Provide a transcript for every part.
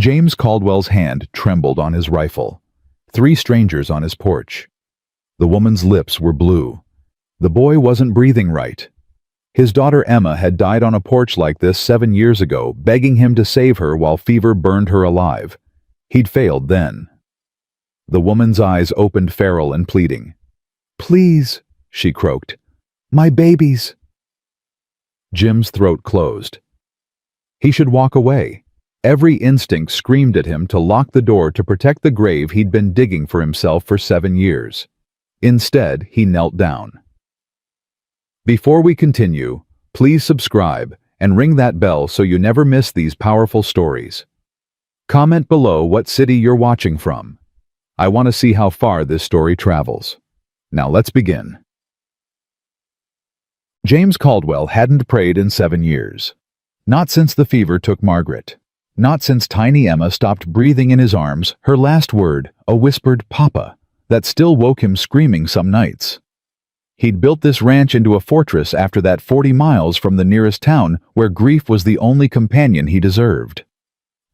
James Caldwell's hand trembled on his rifle. 3 strangers on his porch. The woman's lips were blue. The boy wasn't breathing right. His daughter Emma had died on a porch like this 7 years ago, begging him to save her while fever burned her alive. He'd failed then. The woman's eyes opened feral and pleading. "Please," she croaked. "My babies." Jim's throat closed. He should walk away. Every instinct screamed at him to lock the door to protect the grave he'd been digging for himself for 7 years. Instead, he knelt down. Before we continue, please subscribe and ring that bell so you never miss these powerful stories. Comment below what city you're watching from. I want to see how far this story travels. Now let's begin. James Caldwell hadn't prayed in 7 years. Not since the fever took Margaret. Not since tiny Emma stopped breathing in his arms, her last word, a whispered "Papa," that still woke him screaming some nights. He'd built this ranch into a fortress after that 40 miles from the nearest town where grief was the only companion he deserved.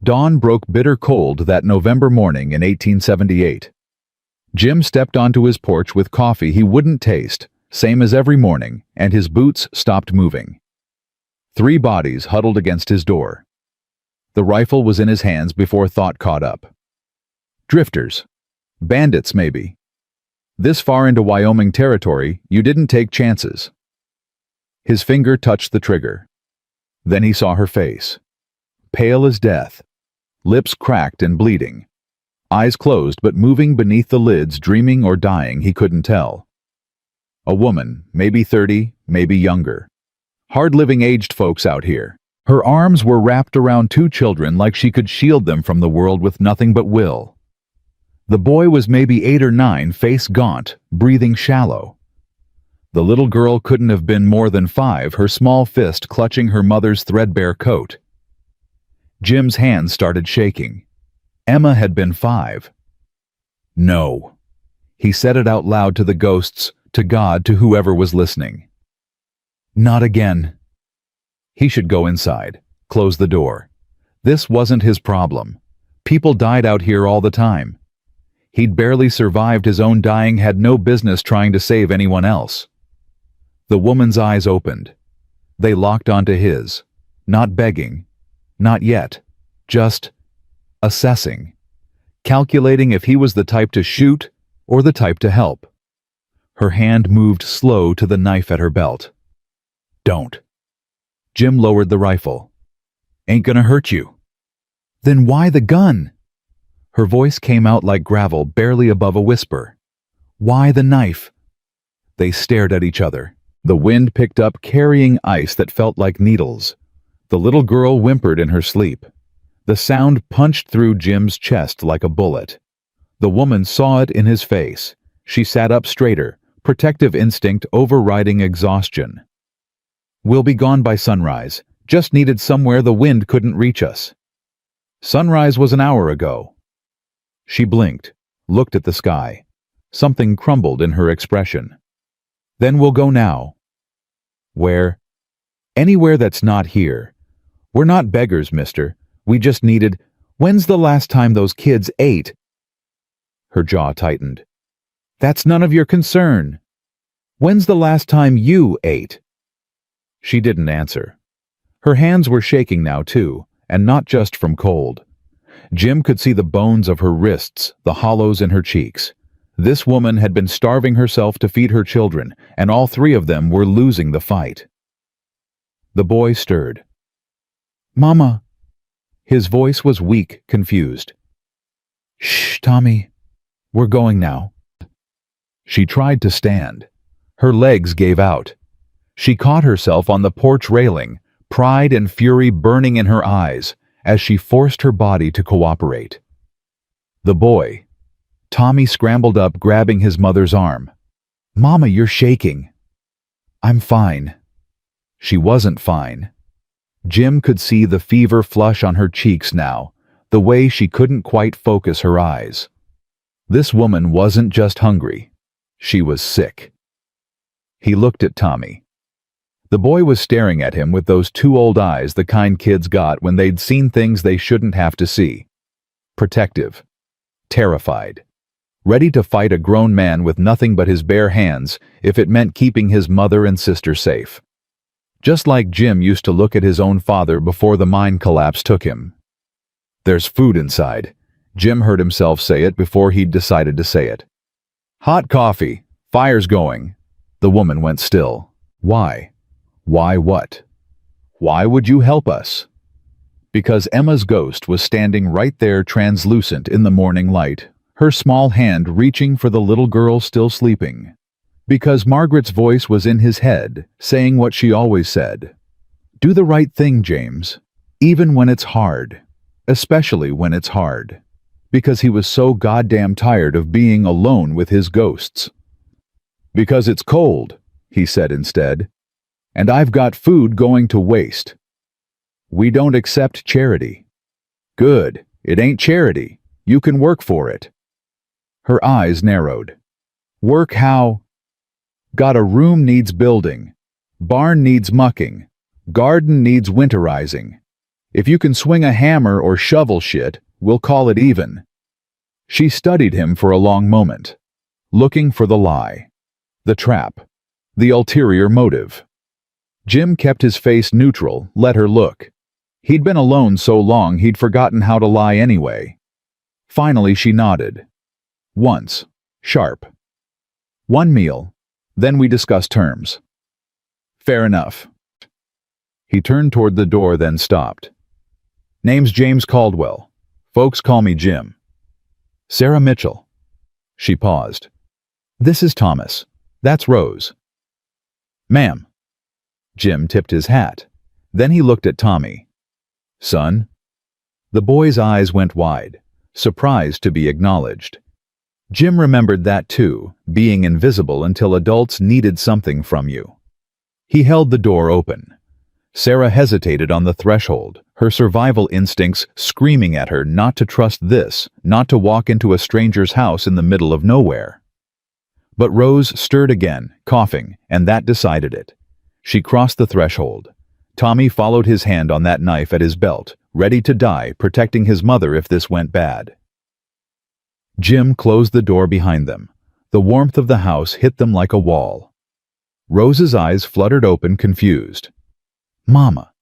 Dawn broke bitter cold that November morning in 1878. Jim stepped onto his porch with coffee he wouldn't taste, same as every morning, and his boots stopped moving. 3 bodies huddled against his door. The rifle was in his hands before thought caught up. Drifters. Bandits, maybe. This far into Wyoming territory, you didn't take chances. His finger touched the trigger. Then he saw her face. Pale as death. Lips cracked and bleeding. Eyes closed but moving beneath the lids, dreaming or dying, he couldn't tell. A woman, maybe 30, maybe younger. Hard-living aged folks out here. Her arms were wrapped around 2 children like she could shield them from the world with nothing but will. The boy was maybe 8 or 9, face gaunt, breathing shallow. The little girl couldn't have been more than 5, her small fist clutching her mother's threadbare coat. Jim's hands started shaking. Emma had been 5. No. He said it out loud to the ghosts, to God, to whoever was listening. Not again. He should go inside, close the door. This wasn't his problem. People died out here all the time. He'd barely survived his own dying, had no business trying to save anyone else. The woman's eyes opened. They locked onto his. Not begging. Not yet. Just assessing. Calculating if he was the type to shoot or the type to help. Her hand moved slow to the knife at her belt. Don't. Jim lowered the rifle. Ain't gonna hurt you. Then why the gun? Her voice came out like gravel, barely above a whisper. Why the knife? They stared at each other. The wind picked up, carrying ice that felt like needles. The little girl whimpered in her sleep. The sound punched through Jim's chest like a bullet. The woman saw it in his face. She sat up straighter, protective instinct overriding exhaustion. We'll be gone by sunrise. Just needed somewhere the wind couldn't reach us. Sunrise was an hour ago. She blinked, looked at the sky. Something crumbled in her expression. Then we'll go now. Where? Anywhere that's not here. We're not beggars, mister. We just needed... When's the last time those kids ate? Her jaw tightened. That's none of your concern. When's the last time you ate? She didn't answer. Her hands were shaking now, too, and not just from cold. Jim could see the bones of her wrists, the hollows in her cheeks. This woman had been starving herself to feed her children, and all 3 of them were losing the fight. The boy stirred. Mama. His voice was weak, confused. Shh, Tommy. We're going now. She tried to stand. Her legs gave out. She caught herself on the porch railing, pride and fury burning in her eyes, as she forced her body to cooperate. The boy. Tommy scrambled up, grabbing his mother's arm. Mama, you're shaking. I'm fine. She wasn't fine. Jim could see the fever flush on her cheeks now, the way she couldn't quite focus her eyes. This woman wasn't just hungry. She was sick. He looked at Tommy. The boy was staring at him with those 2 old eyes, the kind kids got when they'd seen things they shouldn't have to see. protective, terrified, ready to fight a grown man with nothing but his bare hands if it meant keeping his mother and sister safe. Just like Jim used to look at his own father before the mind collapse took him. "There's food inside." Jim heard himself say it before he'd decided to say it. "Hot coffee. Fire's going." The woman went still. "Why? Why what? Why would you help us?" Because Emma's ghost was standing right there translucent in the morning light, her small hand reaching for the little girl still sleeping. Because Margaret's voice was in his head, saying what she always said. "Do the right thing, James, even when it's hard, especially when it's hard." Because he was so goddamn tired of being alone with his ghosts. "Because it's cold," he said instead, "and I've got food going to waste." "We don't accept charity." "Good, it ain't charity. You can work for it." Her eyes narrowed. "Work how?" "Got a room needs building. Barn needs mucking. Garden needs winterizing. If you can swing a hammer or shovel shit, we'll call it even." She studied him for a long moment, looking for the lie, the trap, the ulterior motive. Jim kept his face neutral, let her look. He'd been alone so long he'd forgotten how to lie anyway. Finally she nodded. Once, sharp. "One meal, then we discuss terms." "Fair enough." He turned toward the door, then stopped. "Name's James Caldwell. Folks call me Jim." "Sarah Mitchell." She paused. "This is Thomas. That's Rose." "Ma'am." Jim tipped his hat. Then he looked at Tommy. "Son?" The boy's eyes went wide, surprised to be acknowledged. Jim remembered that too, being invisible until adults needed something from you. He held the door open. Sarah hesitated on the threshold, her survival instincts screaming at her not to trust this, not to walk into a stranger's house in the middle of nowhere. But Rose stirred again, coughing, and that decided it. She crossed the threshold. Tommy followed his hand on that knife at his belt, ready to die, protecting his mother if this went bad. Jim closed the door behind them. The warmth of the house hit them like a wall. Rose's eyes fluttered open, confused. "Mama."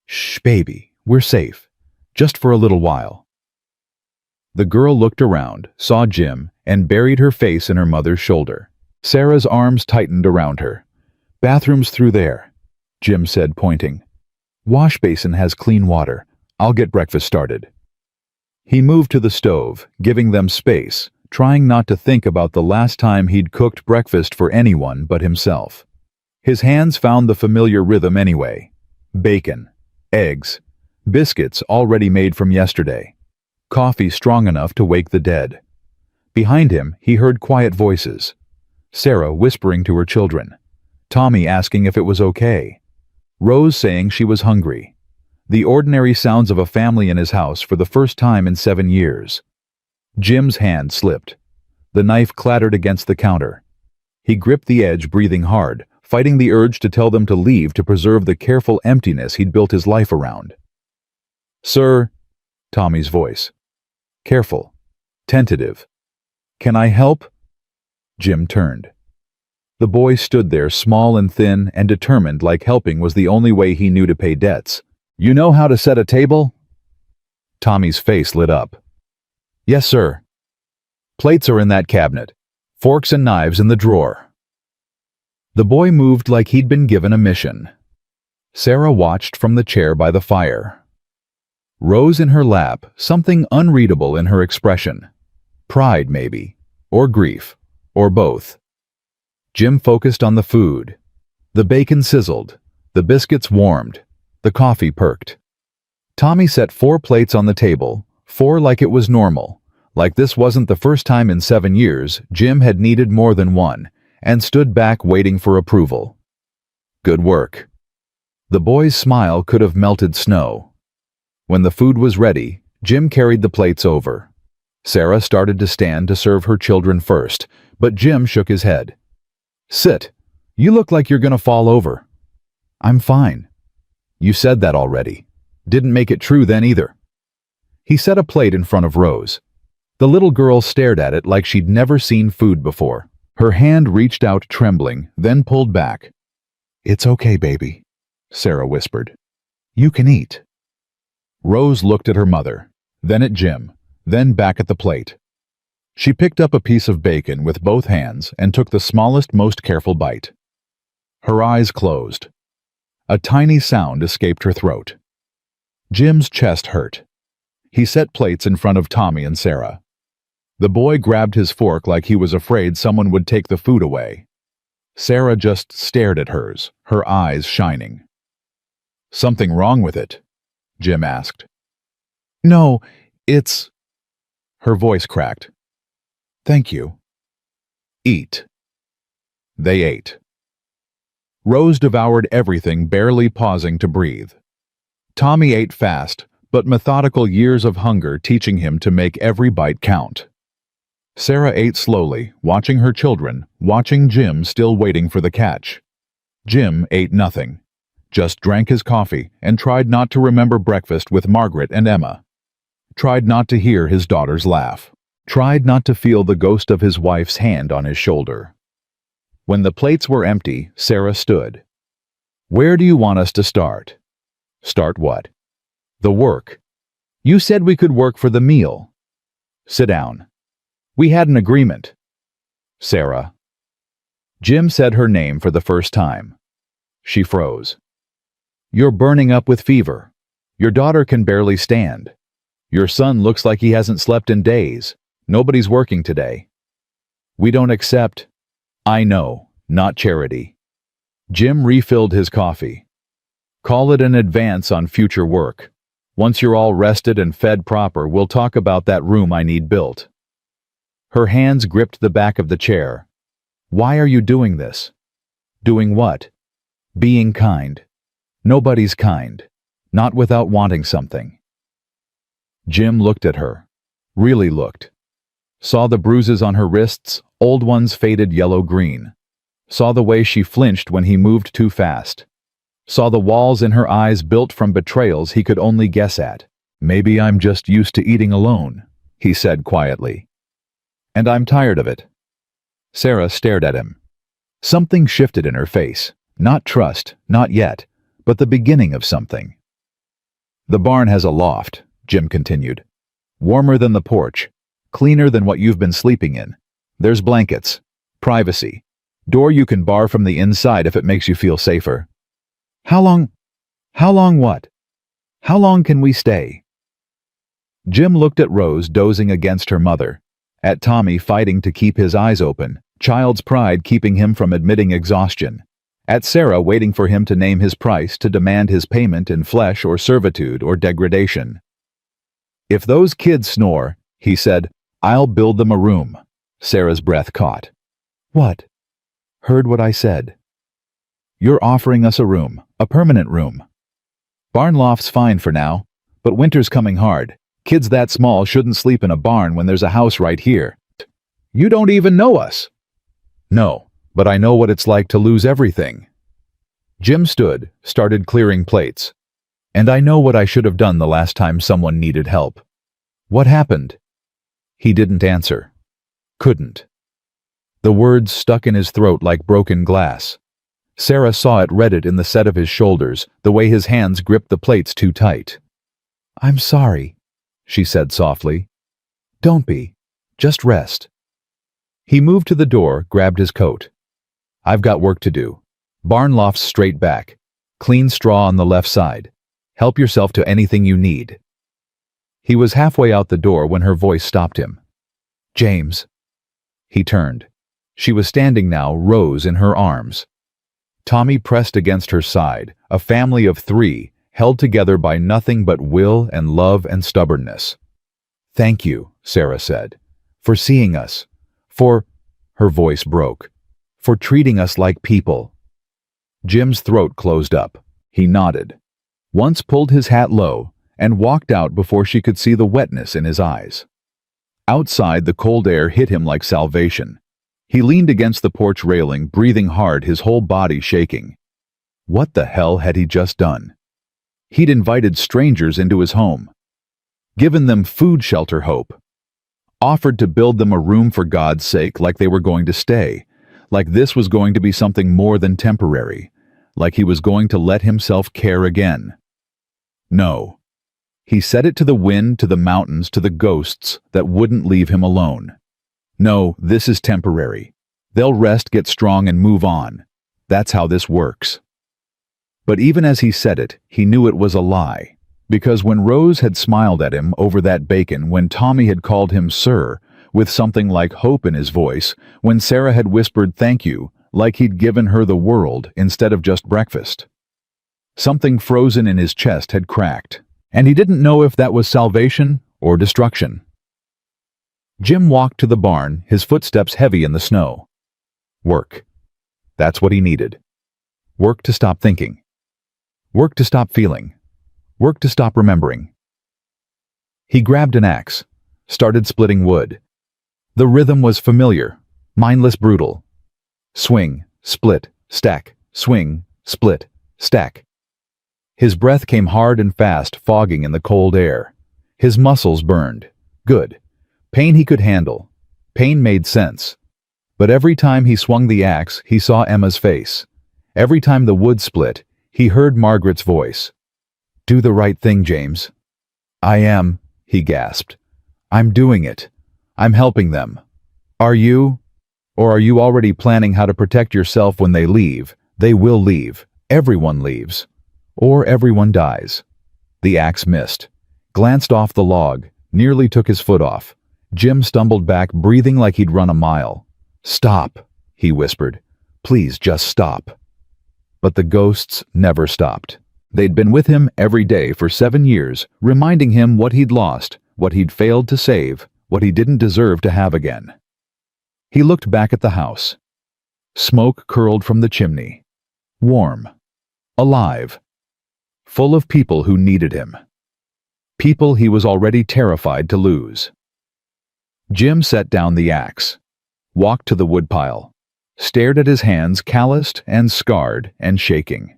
"Shh, baby, we're safe. Just for a little while." The girl looked around, saw Jim, and buried her face in her mother's shoulder. Sarah's arms tightened around her. "Bathroom's through there," Jim said, pointing. "Wash basin has clean water. I'll get breakfast started." He moved to the stove, giving them space, trying not to think about the last time he'd cooked breakfast for anyone but himself. His hands found the familiar rhythm anyway. Bacon, eggs, biscuits already made from yesterday, coffee strong enough to wake the dead. Behind him, he heard quiet voices. Sarah whispering to her children. Tommy asking if it was okay. Rose saying she was hungry. The ordinary sounds of a family in his house for the first time in 7 years. Jim's hand slipped. The knife clattered against the counter. He gripped the edge, breathing hard, fighting the urge to tell them to leave to preserve the careful emptiness he'd built his life around. "Sir," Tommy's voice. Careful, tentative. "Can I help?" Jim turned. The boy stood there, small and thin and determined, like helping was the only way he knew to pay debts. "You know how to set a table?" Tommy's face lit up. "Yes, sir." "Plates are in that cabinet. Forks and knives in the drawer." The boy moved like he'd been given a mission. Sarah watched from the chair by the fire. Rose in her lap, something unreadable in her expression. Pride, maybe, or grief, or both. Jim focused on the food. The bacon sizzled, the biscuits warmed, the coffee perked. Tommy set 4 plates on the table, 4 like it was normal, like this wasn't the first time in 7 years Jim had needed more than one, and stood back waiting for approval. Good work. The boy's smile could have melted snow. When the food was ready, Jim carried the plates over. Sarah started to stand to serve her children first, but Jim shook his head. "Sit. You look like you're gonna fall over." "I'm fine." "You said that already. Didn't make it true then either." He set a plate in front of Rose. The little girl stared at it like she'd never seen food before. Her hand reached out trembling, then pulled back. "It's okay, baby," Sarah whispered. "You can eat." Rose looked at her mother, then at Jim, then back at the plate. She picked up a piece of bacon with both hands and took the smallest, most careful bite. Her eyes closed. A tiny sound escaped her throat. Jim's chest hurt. He set plates in front of Tommy and Sarah. The boy grabbed his fork like he was afraid someone would take the food away. Sarah just stared at hers, her eyes shining. "Something wrong with it?" Jim asked. "No, it's..." Her voice cracked. "Thank you." "Eat." They ate. Rose devoured everything, barely pausing to breathe. Tommy ate fast, but methodical, years of hunger teaching him to make every bite count. Sarah ate slowly, watching her children, watching Jim still waiting for the catch. Jim ate nothing, just drank his coffee and tried not to remember breakfast with Margaret and Emma. Tried not to hear his daughter's laugh. Tried not to feel the ghost of his wife's hand on his shoulder. When the plates were empty, Sarah stood. "Where do you want us to start?" "Start what?" "The work. You said we could work for the meal." "Sit down. We had an agreement." "Sarah." Jim said her name for the first time. She froze. "You're burning up with fever. Your daughter can barely stand. Your son looks like he hasn't slept in days. Nobody's working today." "We don't accept..." "I know, not charity." Jim refilled his coffee. "Call it an advance on future work. Once you're all rested and fed proper, we'll talk about that room I need built." Her hands gripped the back of the chair. "Why are you doing this?" "Doing what?" "Being kind. Nobody's kind. Not without wanting something." Jim looked at her. Really looked. Saw the bruises on her wrists, old ones faded yellow-green. Saw the way she flinched when he moved too fast. Saw the walls in her eyes built from betrayals he could only guess at. "Maybe I'm just used to eating alone," he said quietly. "And I'm tired of it." Sarah stared at him. Something shifted in her face. Not trust, not yet, but the beginning of something. "The barn has a loft," Jim continued. "Warmer than the porch. Cleaner than what you've been sleeping in. There's blankets. Privacy. Door you can bar from the inside if it makes you feel safer." How long what? How long can we stay?" Jim looked at Rose dozing against her mother, at Tommy fighting to keep his eyes open, child's pride keeping him from admitting exhaustion, at Sarah waiting for him to name his price to demand his payment in flesh or servitude or degradation. "If those kids snore," he said, "I'll build them a room." Sarah's breath caught. "What?" "Heard what I said." "You're offering us a room, a permanent room." "Barn loft's fine for now, but winter's coming hard. Kids that small shouldn't sleep in a barn when there's a house right here." "You don't even know us." "No, but I know what it's like to lose everything." Jim stood, started clearing plates. "And I know what I should have done the last time someone needed help." "What happened?" He didn't answer. Couldn't. The words stuck in his throat like broken glass. Sarah saw it, read it in the set of his shoulders, the way his hands gripped the plates too tight. "I'm sorry," she said softly. "Don't be. Just rest." He moved to the door, grabbed his coat. "I've got work to do. Barn loft's straight back. Clean straw on the left side. Help yourself to anything you need." He was halfway out the door when her voice stopped him. "James." He turned. She was standing now, Rose in her arms. Tommy pressed against her side, a family of 3, held together by nothing but will and love and stubbornness. "Thank you," Sarah said, "for seeing us, for..." Her voice broke. "For treating us like people." Jim's throat closed up. He nodded. Once pulled his hat low and walked out before she could see the wetness in his eyes. Outside, the cold air hit him like salvation. He leaned against the porch railing, breathing hard, his whole body shaking. What the hell had he just done? He'd invited strangers into his home. given them food, shelter, hope, offered to build them a room for God's sake like they were going to stay, like this was going to be something more than temporary, like he was going to let himself care again. No. He said it to the wind, to the mountains, to the ghosts that wouldn't leave him alone. No, this is temporary. They'll rest, get strong, and move on. That's how this works. But even as he said it, he knew it was a lie. Because when Rose had smiled at him over that bacon, when Tommy had called him sir, with something like hope in his voice, when Sarah had whispered thank you, like he'd given her the world instead of just breakfast, something frozen in his chest had cracked, and he didn't know if that was salvation or destruction. Jim walked to the barn, his footsteps heavy in the snow. Work. That's what he needed. Work to stop thinking. Work to stop feeling. Work to stop remembering. He grabbed an axe, started splitting wood. The rhythm was familiar, mindless, brutal. Swing, split, stack, swing, split, stack. His breath came hard and fast, fogging in the cold air. His muscles burned. Good. Pain he could handle. Pain made sense. But every time he swung the axe, he saw Emma's face. Every time the wood split, he heard Margaret's voice. "Do the right thing, James." "I am," he gasped. "I'm doing it. I'm helping them. Are you? Or are you already planning how to protect yourself when they leave? They will leave. Everyone leaves. Or everyone dies." The axe missed. Glanced off the log, nearly took his foot off. Jim stumbled back, breathing like he'd run a mile. "Stop," he whispered. "Please just stop." But the ghosts never stopped. They'd been with him every day for 7 years, reminding him what he'd lost, what he'd failed to save, what he didn't deserve to have again. He looked back at the house. Smoke curled from the chimney. Warm. Alive. Full of people who needed him. People he was already terrified to lose. Jim set down the axe, walked to the woodpile, stared at his hands, calloused and scarred and shaking.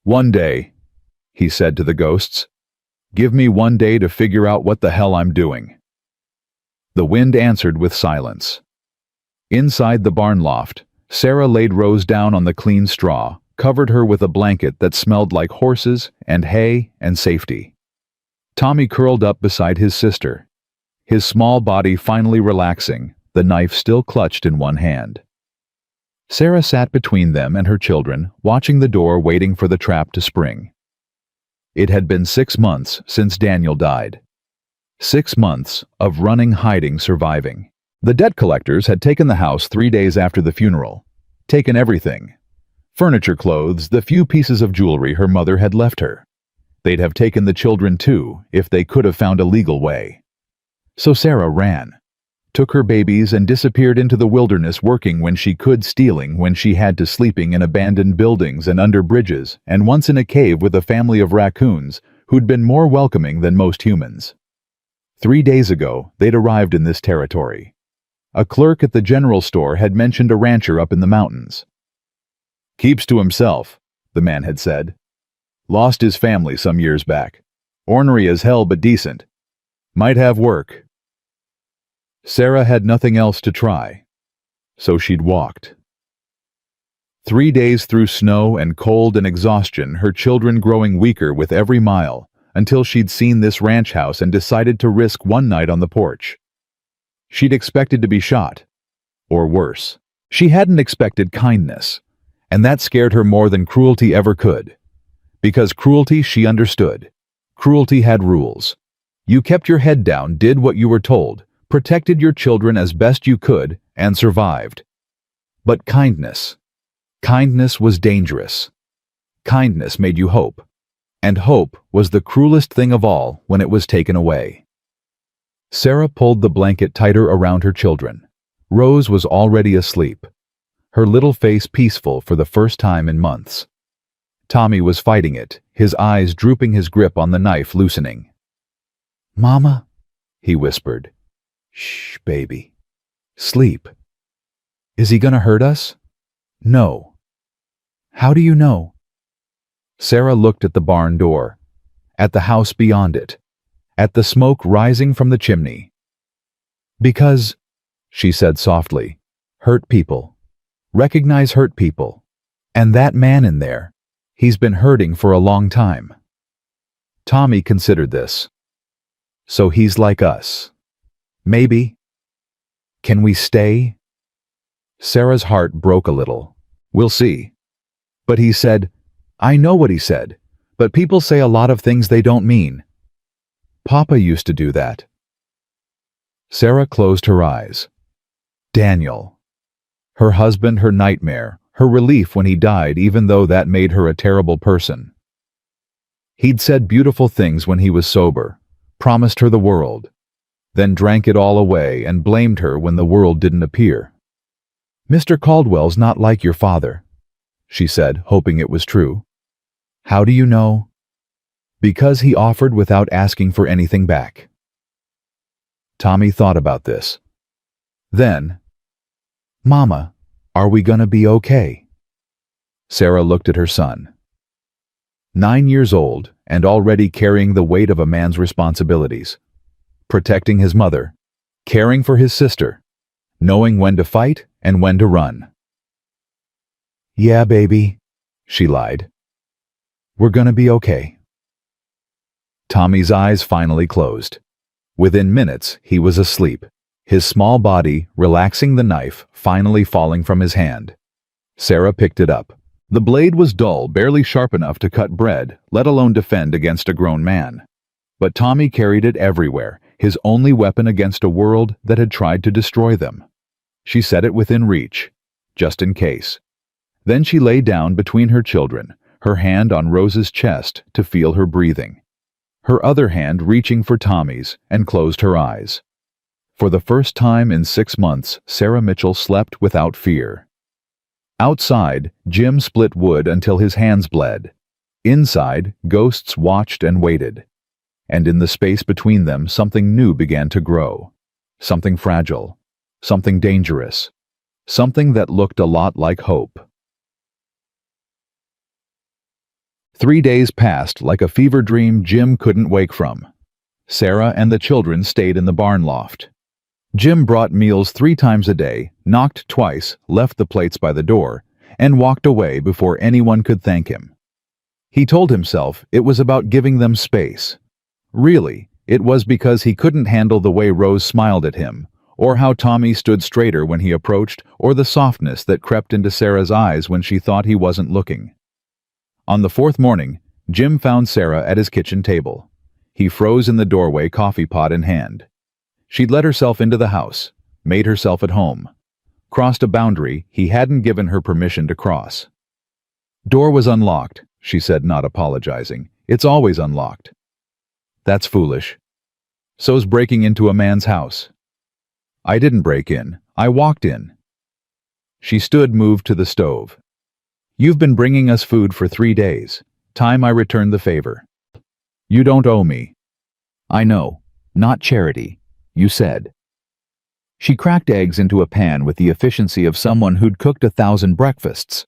"One day," he said to the ghosts. "Give me 1 day to figure out what the hell I'm doing." The wind answered with silence. Inside the barn loft, Sarah laid Rose down on the clean straw, covered her with a blanket that smelled like horses and hay and safety. Tommy curled up beside his sister, his small body finally relaxing, the knife still clutched in one hand. Sarah sat between them and her children, watching the door, waiting for the trap to spring. It had been 6 months since Daniel died. 6 months of running, hiding, surviving. The debt collectors had taken the house 3 days after the funeral. Taken everything. Furniture, clothes, the few pieces of jewelry her mother had left her. They'd have taken the children too, if they could have found a legal way. So Sarah ran. Took her babies and disappeared into the wilderness, working when she could, stealing when she had to, sleeping in abandoned buildings and under bridges, and once in a cave with a family of raccoons who'd been more welcoming than most humans. 3 days ago, they'd arrived in this territory. A clerk at the general store had mentioned a rancher up in the mountains. "Keeps to himself," the man had said. "Lost his family some years back. Ornery as hell but decent. Might have work." Sarah had nothing else to try, so she'd walked. 3 days through snow and cold and exhaustion, her children growing weaker with every mile, until she'd seen this ranch house and decided to risk one night on the porch. She'd expected to be shot, or worse. She hadn't expected kindness, and that scared her more than cruelty ever could. Because cruelty she understood. Cruelty had rules. You kept your head down, did what you were told, protected your children as best you could, and survived. But kindness was dangerous. Kindness made you hope. And hope was the cruelest thing of all when it was taken away. Sarah pulled the blanket tighter around her children. Rose was already asleep, her little face peaceful for the first time in months. Tommy was fighting it, his eyes drooping, his grip on the knife loosening. "Mama," he whispered. "Shh, baby. Sleep. Is he gonna hurt us?" "No." "How do you know?" Sarah looked at the barn door, at the house beyond it, at the smoke rising from the chimney. "Because," she said softly, "hurt people. Recognize hurt people. And that man in there, he's been hurting for a long time." Tommy considered this. "So he's like us. Maybe. Can we stay?" Sarah's heart broke a little. "We'll see." "But he said," "I know what he said, but people say a lot of things they don't mean. Papa used to do that." Sarah closed her eyes. Daniel. Her husband, her nightmare, her relief when he died, even though that made her a terrible person. He'd said beautiful things when he was sober, promised her the world, then drank it all away and blamed her when the world didn't appear. "Mr. Caldwell's not like your father," she said, hoping it was true. "How do you know?" "Because he offered without asking for anything back." Tommy thought about this. Then, "Mama, are we gonna be okay?" Sarah looked at her son. 9 years old and already carrying the weight of a man's responsibilities. Protecting his mother, caring for his sister, knowing when to fight and when to run. "Yeah, baby," she lied. "We're gonna be okay." Tommy's eyes finally closed. Within minutes, he was asleep, his small body relaxing, the knife finally falling from his hand. Sarah picked it up. The blade was dull, barely sharp enough to cut bread, let alone defend against a grown man. But Tommy carried it everywhere, his only weapon against a world that had tried to destroy them. She set it within reach, just in case. Then she lay down between her children, her hand on Rose's chest to feel her breathing, her other hand reaching for Tommy's, and closed her eyes. For the first time in 6 months, Sarah Mitchell slept without fear. Outside, Jim split wood until his hands bled. Inside, ghosts watched and waited. And in the space between them, something new began to grow. Something fragile. Something dangerous. Something that looked a lot like hope. 3 days passed like a fever dream Jim couldn't wake from. Sarah and the children stayed in the barn loft. Jim brought meals 3 times a day, knocked twice, left the plates by the door, and walked away before anyone could thank him. He told himself it was about giving them space. Really, it was because he couldn't handle the way Rose smiled at him, or how Tommy stood straighter when he approached, or the softness that crept into Sarah's eyes when she thought he wasn't looking. On the 4th morning, Jim found Sarah at his kitchen table. He froze in the doorway, coffee pot in hand. She'd let herself into the house, made herself at home, crossed a boundary he hadn't given her permission to cross. "Door was unlocked," she said, not apologizing. "It's always unlocked." "That's foolish. So's breaking into a man's house." "I didn't break in. I walked in." She stood, moved to the stove. "You've been bringing us food for 3 days. Time I returned the favor." "You don't owe me." "I know. Not charity. You said." She cracked eggs into a pan with the efficiency of someone who'd cooked 1,000 breakfasts.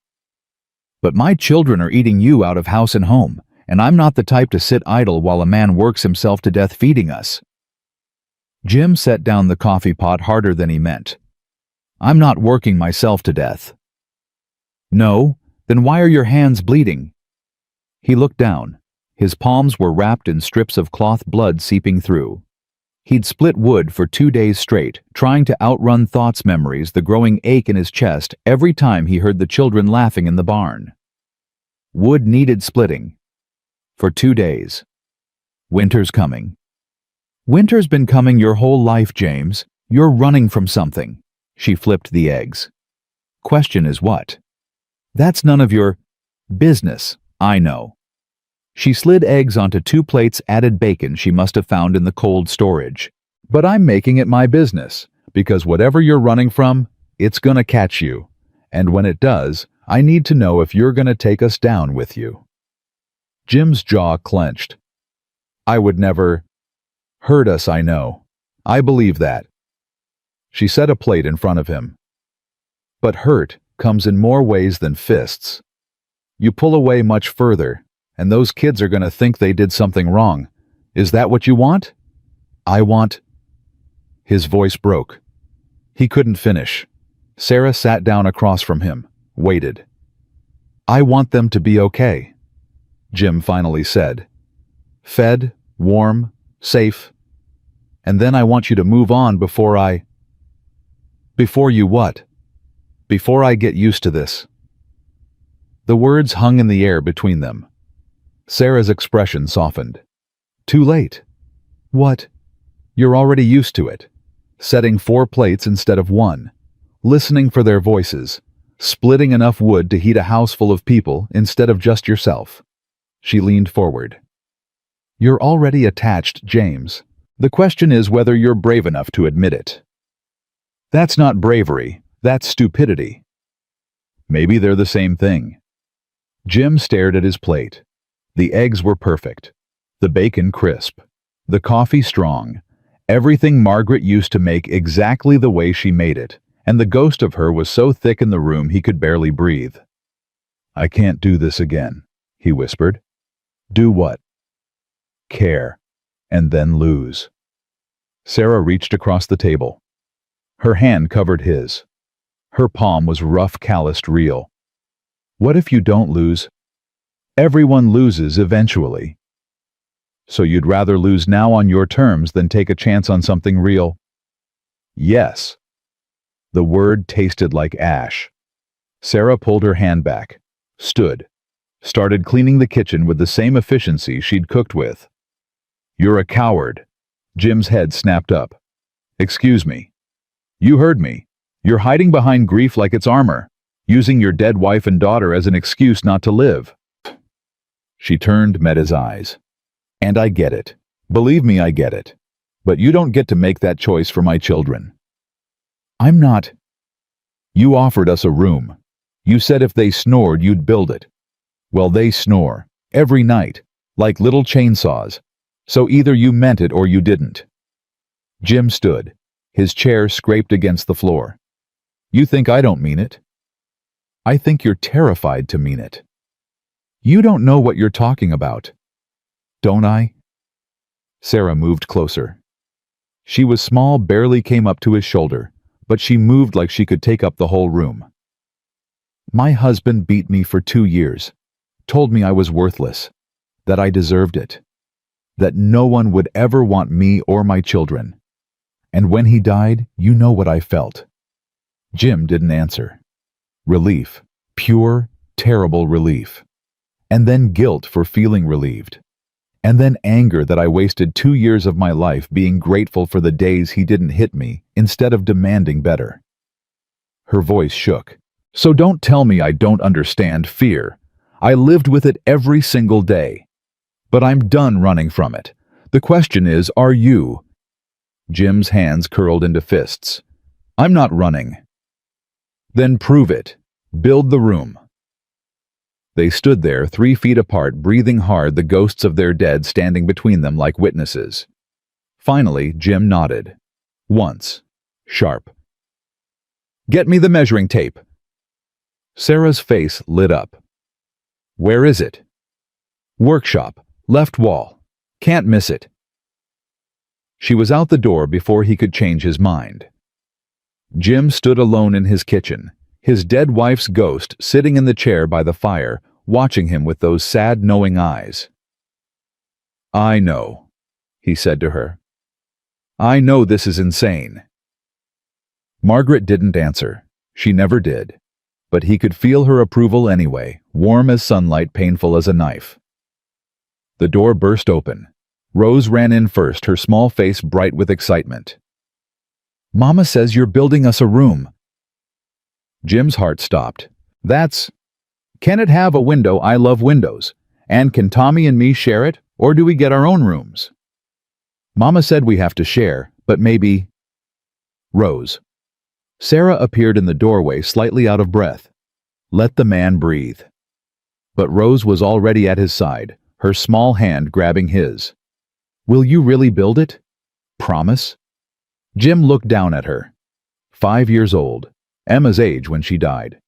"But my children are eating you out of house and home, and I'm not the type to sit idle while a man works himself to death feeding us." Jim set down the coffee pot harder than he meant. "I'm not working myself to death." "No? Then why are your hands bleeding?" He looked down. His palms were wrapped in strips of cloth, blood seeping through. He'd split wood for 2 days straight, trying to outrun thoughts, memories, the growing ache in his chest every time he heard the children laughing in the barn. Wood needed splitting. For 2 days. Winter's coming. Winter's been coming your whole life, James. You're running from something. She flipped the eggs. Question is what? That's none of your business, I know. She slid eggs onto 2 plates, added bacon she must have found in the cold storage. But I'm making it my business, because whatever you're running from, it's gonna catch you. And when it does, I need to know if you're gonna take us down with you. Jim's jaw clenched. I would never hurt us, I know. I believe that. She set a plate in front of him. But hurt comes in more ways than fists. You pull away much further, and those kids are going to think they did something wrong. Is that what you want? I want—" His voice broke. He couldn't finish. Sarah sat down across from him, waited. "I want them to be okay," Jim finally said. "Fed, warm, safe. And then I want you to move on before I—" "Before you what?" "Before I get used to this." The words hung in the air between them. Sarah's expression softened. "Too late." "What?" "You're already used to it. Setting 4 plates instead of 1. Listening for their voices. Splitting enough wood to heat a house full of people instead of just yourself." She leaned forward. "You're already attached, James. The question is whether you're brave enough to admit it." "That's not bravery. That's stupidity." "Maybe they're the same thing." Jim stared at his plate. The eggs were perfect. The bacon crisp. The coffee strong. Everything Margaret used to make exactly the way she made it, and the ghost of her was so thick in the room he could barely breathe. "I can't do this again," he whispered. "Do what?" "Care, and then lose." Sarah reached across the table. Her hand covered his. Her palm was rough, calloused, real. "What if you don't lose?" "Everyone loses eventually." "So you'd rather lose now on your terms than take a chance on something real?" "Yes." The word tasted like ash. Sarah pulled her hand back, stood, started cleaning the kitchen with the same efficiency she'd cooked with. "You're a coward." Jim's head snapped up. "Excuse me." "You heard me. You're hiding behind grief like it's armor, using your dead wife and daughter as an excuse not to live." She turned, met his eyes. "And I get it. Believe me, I get it. But you don't get to make that choice for my children." "I'm not—" "You offered us a room. You said if they snored, you'd build it. Well, they snore. Every night. Like little chainsaws. So either you meant it or you didn't." Jim stood. His chair scraped against the floor. "You think I don't mean it?" "I think you're terrified to mean it." "You don't know what you're talking about." "Don't I?" Sarah moved closer. She was small, barely came up to his shoulder, but she moved like she could take up the whole room. "My husband beat me for 2 years, told me I was worthless, that I deserved it, that no one would ever want me or my children. And when he died, you know what I felt." Jim didn't answer. Relief. Pure, terrible relief. And then guilt for feeling relieved. And then anger that I wasted 2 years of my life being grateful for the days he didn't hit me instead of demanding better. Her voice shook. "So don't tell me I don't understand fear. I lived with it every single day. But I'm done running from it. The question is, are you?" Jim's hands curled into fists. "I'm not running." "Then prove it. Build the room." They stood there, 3 feet apart, breathing hard, the ghosts of their dead standing between them like witnesses. Finally, Jim nodded. Once. Sharp. "Get me the measuring tape." Sarah's face lit up. "Where is it?" "Workshop. Left wall. Can't miss it." She was out the door before he could change his mind. Jim stood alone in his kitchen, his dead wife's ghost sitting in the chair by the fire, watching him with those sad, knowing eyes. "I know," he said to her. "I know this is insane." Margaret didn't answer. She never did. But he could feel her approval anyway, warm as sunlight, painful as a knife. The door burst open. Rose ran in first, her small face bright with excitement. "Mama says you're building us a room." Jim's heart stopped. Can it have a window? I love windows. And can Tommy and me share it, or do we get our own rooms?" "Mama said we have to share, but maybe—" Rose. Sarah appeared in the doorway, slightly out of breath. Let the man breathe. But Rose was already at his side, her small hand grabbing his. "Will you really build it? Promise?" Jim looked down at her. 5 years old, Emma's age when she died.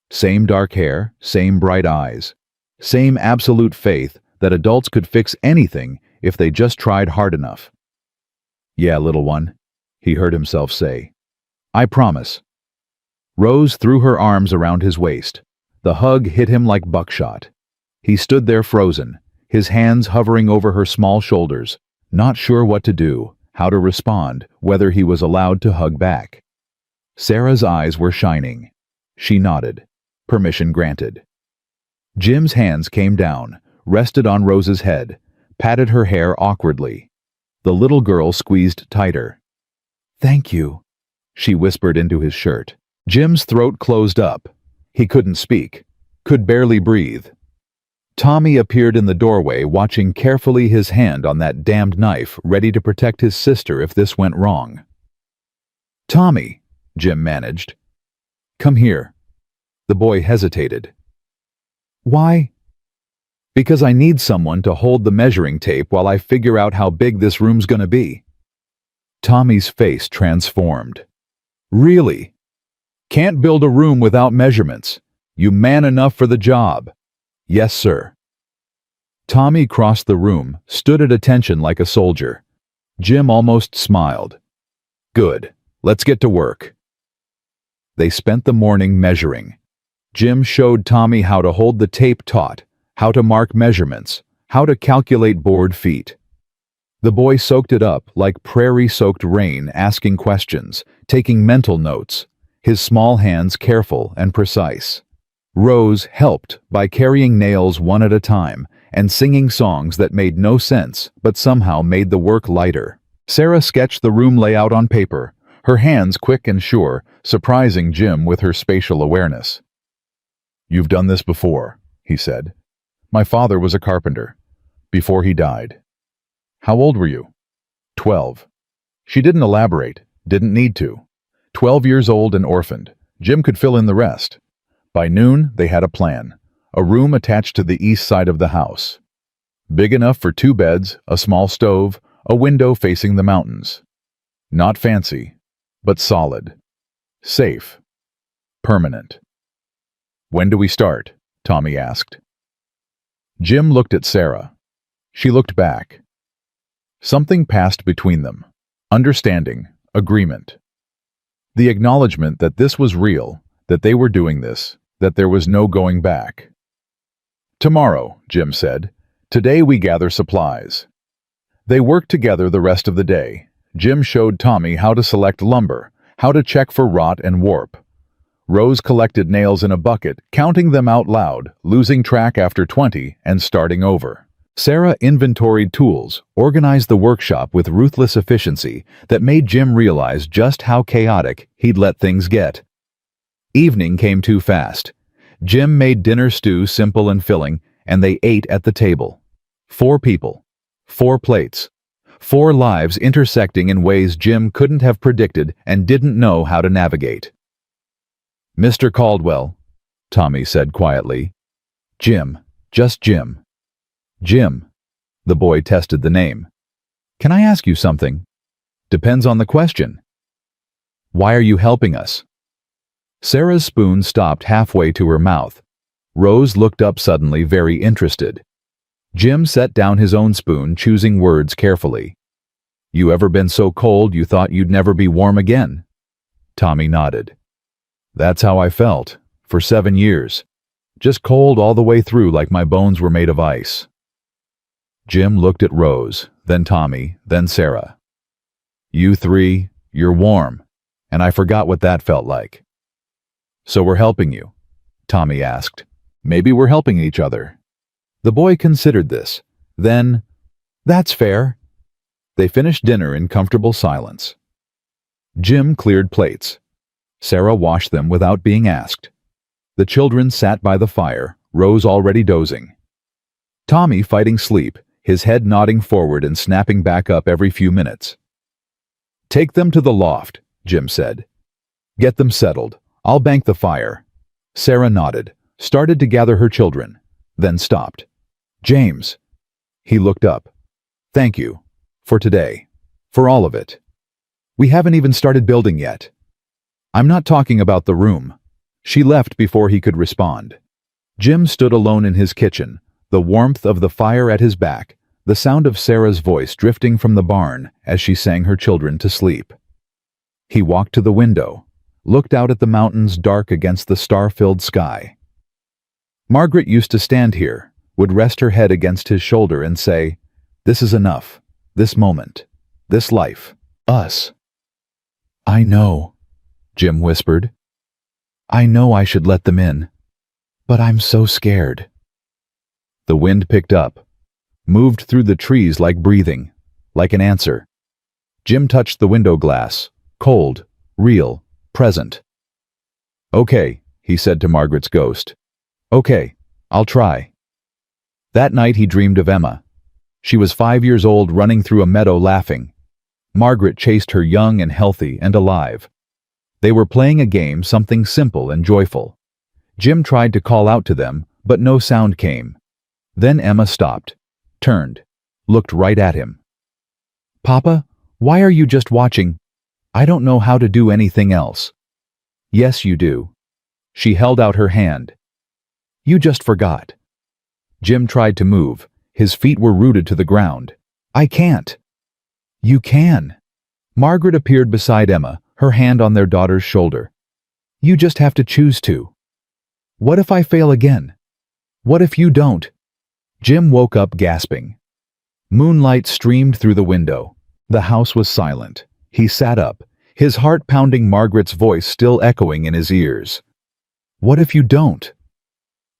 Same dark hair, same bright eyes, same absolute faith that adults could fix anything if they just tried hard enough. Yeah, little one, he heard himself say. I promise. Rose threw her arms around his waist. The hug hit him like buckshot. He stood there frozen, his hands hovering over her small shoulders, not sure what to do, how to respond, whether he was allowed to hug back. Sarah's eyes were shining. She nodded. Permission granted. Jim's hands came down, rested on Rose's head, patted her hair awkwardly. The little girl squeezed tighter. Thank you, she whispered into his shirt. Jim's throat closed up. He couldn't speak, could barely breathe. Tommy appeared in the doorway, watching carefully, his hand on that damned knife, ready to protect his sister if this went wrong. Tommy, Jim managed. Come here. The boy hesitated. Why? Because I need someone to hold the measuring tape while I figure out how big this room's gonna be. Tommy's face transformed. Really? Can't build a room without measurements. You man enough for the job. Yes, sir. Tommy crossed the room, stood at attention like a soldier. Jim almost smiled. Good. Let's get to work. They spent the morning measuring. Jim showed Tommy how to hold the tape taut, how to mark measurements, how to calculate board feet. The boy soaked it up like prairie-soaked rain, asking questions, taking mental notes, his small hands careful and precise. Rose helped by carrying nails one at a time and singing songs that made no sense but somehow made the work lighter. Sarah sketched the room layout on paper, her hands quick and sure, surprising Jim with her spatial awareness. You've done this before, he said. My father was a carpenter. Before he died. How old were you? 12. She didn't elaborate, didn't need to. 12 years old and orphaned. Jim could fill in the rest. By noon, they had a plan. A room attached to the east side of the house. Big enough for 2 beds, a small stove, a window facing the mountains. Not fancy, but solid. Safe. Permanent. When do we start? Tommy asked. Jim looked at Sarah. She looked back. Something passed between them. Understanding, agreement. The acknowledgement that this was real, that they were doing this, that there was no going back. Tomorrow, Jim said. Today we gather supplies. They worked together the rest of the day. Jim showed Tommy how to select lumber, how to check for rot and warp. Rose collected nails in a bucket, counting them out loud, losing track after 20 and starting over. Sarah inventoried tools, organized the workshop with ruthless efficiency that made Jim realize just how chaotic he'd let things get. Evening came too fast. Jim made dinner stew simple and filling, and they ate at the table. 4 people, 4 plates, 4 lives intersecting in ways Jim couldn't have predicted and didn't know how to navigate. Mr. Caldwell, Tommy said quietly. Jim, just Jim. Jim. The boy tested the name. Can I ask you something? Depends on the question. Why are you helping us? Sarah's spoon stopped halfway to her mouth. Rose looked up suddenly, very interested. Jim set down his own spoon, choosing words carefully. You ever been so cold you thought you'd never be warm again? Tommy nodded. That's how I felt, for 7 years. Just cold all the way through like my bones were made of ice. Jim looked at Rose, then Tommy, then Sarah. You 3, you're warm, and I forgot what that felt like. So we're helping you? Tommy asked. Maybe we're helping each other. The boy considered this. Then, that's fair. They finished dinner in comfortable silence. Jim cleared plates. Sarah washed them without being asked. The children sat by the fire, Rose already dozing. Tommy fighting sleep, his head nodding forward and snapping back up every few minutes. Take them to the loft, Jim said. Get them settled. I'll bank the fire. Sarah nodded, started to gather her children, then stopped. James. He looked up. Thank you. For today. For all of it. We haven't even started building yet. I'm not talking about the room. She left before he could respond. Jim stood alone in his kitchen, the warmth of the fire at his back, the sound of Sarah's voice drifting from the barn as she sang her children to sleep. He walked to the window, looked out at the mountains dark against the star-filled sky. Margaret used to stand here, would rest her head against his shoulder and say, "This is enough, this moment, this life, us." "I know," Jim whispered. "I know I should let them in, but I'm so scared." The wind picked up, moved through the trees like breathing, like an answer. Jim touched the window glass, cold, real, present. "Okay," he said to Margaret's ghost. "Okay, I'll try." That night he dreamed of Emma. She was 5 years old, running through a meadow laughing. Margaret chased her, young and healthy and alive. They were playing a game, something simple and joyful. Jim tried to call out to them, but no sound came. Then Emma stopped, turned, looked right at him. "Papa, why are you just watching? I don't know how to do anything else." "Yes, you do." She held out her hand. "You just forgot." Jim tried to move. His feet were rooted to the ground. "I can't." "You can." Margaret appeared beside Emma, her hand on their daughter's shoulder. "You just have to choose to." "What if I fail again? What if you don't?" Jim woke up gasping. Moonlight streamed through the window. The house was silent. He sat up, his heart pounding, Margaret's voice still echoing in his ears. "What if you don't?"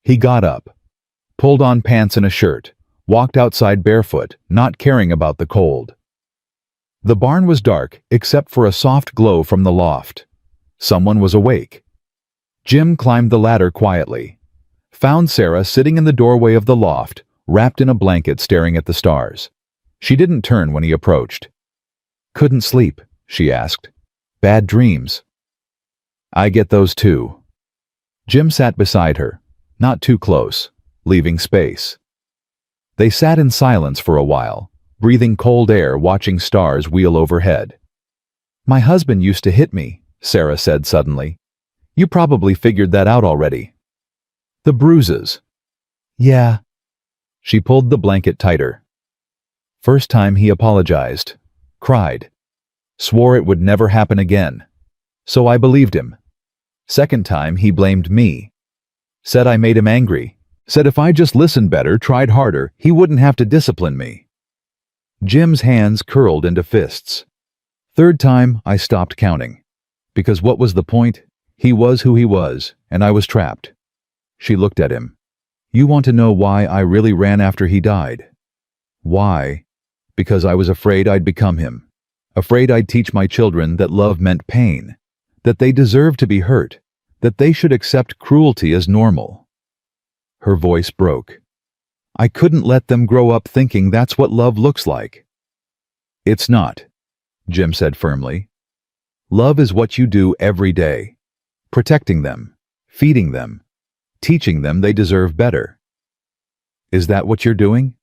He got up, pulled on pants and a shirt, walked outside barefoot, not caring about the cold. The barn was dark, except for a soft glow from the loft. Someone was awake. Jim climbed the ladder quietly, found Sarah sitting in the doorway of the loft, wrapped in a blanket, staring at the stars. She didn't turn when he approached. "Couldn't sleep?" she asked. "Bad dreams?" "I get those too." Jim sat beside her, not too close, leaving space. They sat in silence for a while, breathing cold air, watching stars wheel overhead. "My husband used to hit me," Sarah said suddenly. "You probably figured that out already." "The bruises." "Yeah." She pulled the blanket tighter. "First time he apologized, cried, swore it would never happen again. So I believed him. Second time he blamed me. Said I made him angry. Said if I just listened better, tried harder, he wouldn't have to discipline me." Jim's hands curled into fists. "Third time, I stopped counting. Because what was the point? He was who he was, and I was trapped." She looked at him. "You want to know why I really ran after he died?" "Why?" "Because I was afraid I'd become him. Afraid I'd teach my children that love meant pain, that they deserved to be hurt, that they should accept cruelty as normal." Her voice broke. "I couldn't let them grow up thinking that's what love looks like." "It's not," Jim said firmly. "Love is what you do every day. Protecting them, feeding them, teaching them they deserve better." "Is that what you're doing?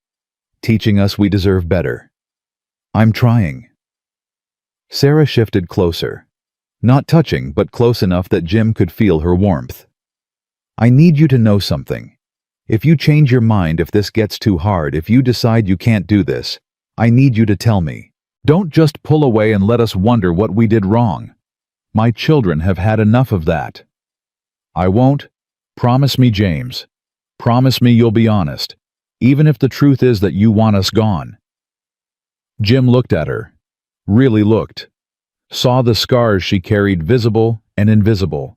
Teaching us we deserve better?" "I'm trying." Sarah shifted closer. Not touching, but close enough that Jim could feel her warmth. "I need you to know something. If you change your mind, if this gets too hard, if you decide you can't do this, I need you to tell me. Don't just pull away and let us wonder what we did wrong. My children have had enough of that." "I won't. Promise me, James. Promise me you'll be honest, even if the truth is that you want us gone." Jim looked at her, really looked. Saw the scars she carried, visible and invisible.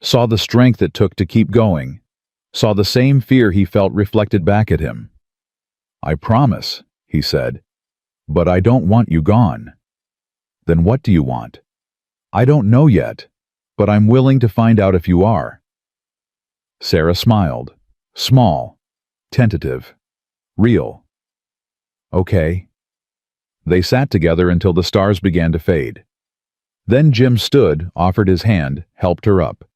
Saw the strength it took to keep going. Saw the same fear he felt reflected back at him. "I promise," he said, "but I don't want you gone." "Then what do you want?" "I don't know yet, but I'm willing to find out if you are." Sarah smiled, small, tentative, real. "Okay." They sat together until the stars began to fade. Then Jim stood, offered his hand, helped her up.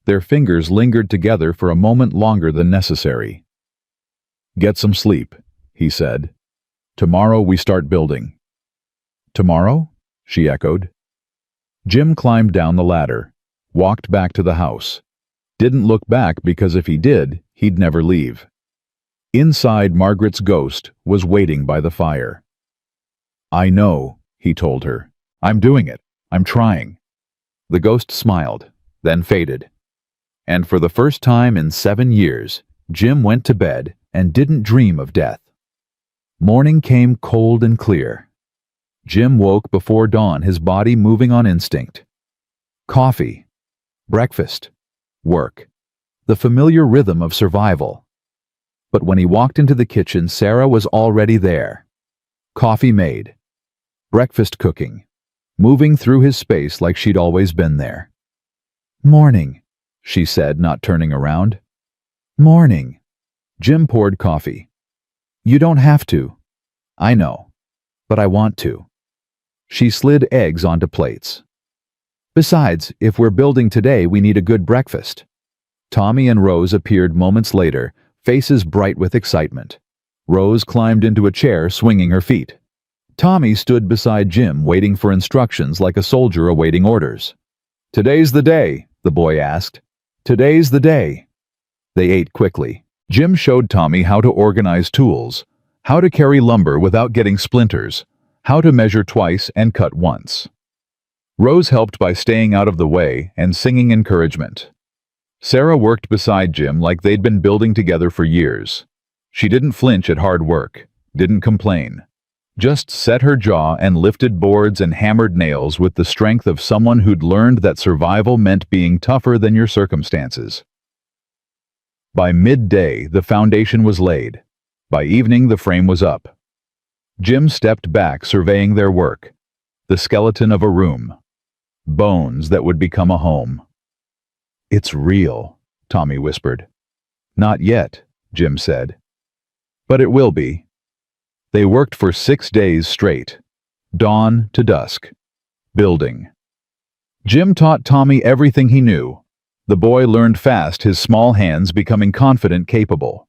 Their fingers lingered together for a moment longer than necessary. "Get some sleep," he said. "Tomorrow we start building." "Tomorrow?" she echoed. Jim climbed down the ladder, walked back to the house. Didn't look back because if he did, he'd never leave. Inside, Margaret's ghost was waiting by the fire. "I know," he told her. "I'm doing it. I'm trying." The ghost smiled, then faded. And for the first time in 7 years, Jim went to bed and didn't dream of death. Morning came cold and clear. Jim woke before dawn, his body moving on instinct. Coffee, breakfast, work, the familiar rhythm of survival. But when he walked into the kitchen, Sarah was already there. Coffee made, breakfast cooking, moving through his space like she'd always been there. "Morning," she said, not turning around. "Morning." Jim poured coffee. "You don't have to." "I know, but I want to." She slid eggs onto plates. "Besides, if we're building today, we need a good breakfast." Tommy and Rose appeared moments later, faces bright with excitement. Rose climbed into a chair, swinging her feet. Tommy stood beside Jim, waiting for instructions like a soldier awaiting orders. "Today's the day," the boy asked. "Today's the day." They ate quickly. Jim showed Tommy how to organize tools, how to carry lumber without getting splinters, how to measure twice and cut once. Rose helped by staying out of the way and singing encouragement. Sarah worked beside Jim like they'd been building together for years. She didn't flinch at hard work, didn't complain. Just set her jaw and lifted boards and hammered nails with the strength of someone who'd learned that survival meant being tougher than your circumstances. By midday, the foundation was laid. By evening, the frame was up. Jim stepped back, surveying their work. The skeleton of a room. Bones that would become a home. "It's real," Tommy whispered. "Not yet," Jim said. "But it will be." They worked for 6 days straight, dawn to dusk, building. Jim taught Tommy everything he knew. The boy learned fast, his small hands becoming confident, capable.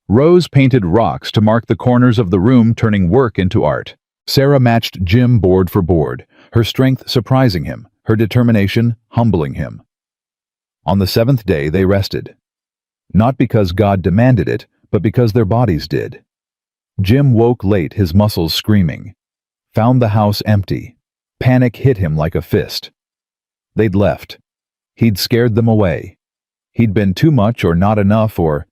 Rose painted rocks to mark the corners of the room, turning work into art. Sarah matched Jim board for board, her strength surprising him, her determination humbling him. On the 7th day, they rested. Not because God demanded it, but because their bodies did. Jim woke late, his muscles screaming. Found the house empty. Panic hit him like a fist. They'd left. He'd scared them away. He'd been too much or not enough or...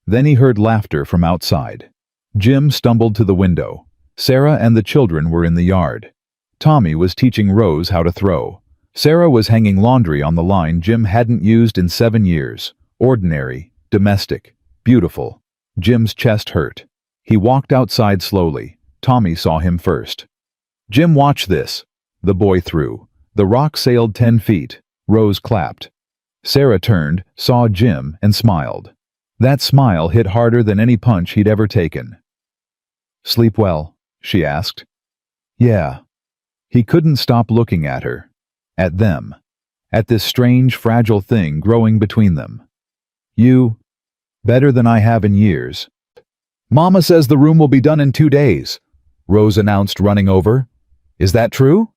Then he heard laughter from outside. Jim stumbled to the window. Sarah and the children were in the yard. Tommy was teaching Rose how to throw. Sarah was hanging laundry on the line Jim hadn't used in 7 years. Ordinary, domestic, beautiful. Jim's chest hurt. He walked outside slowly. Tommy saw him first. "Jim, watch this." The boy threw. The rock sailed 10 feet. Rose clapped. Sarah turned, saw Jim, and smiled. That smile hit harder than any punch he'd ever taken. "Sleep well?" she asked. "Yeah." He couldn't stop looking at her. At them. At this strange, fragile thing growing between them. "You... better than I have in years." "Mama says the room will be done in 2 days," Rose announced, running over. "Is that true?"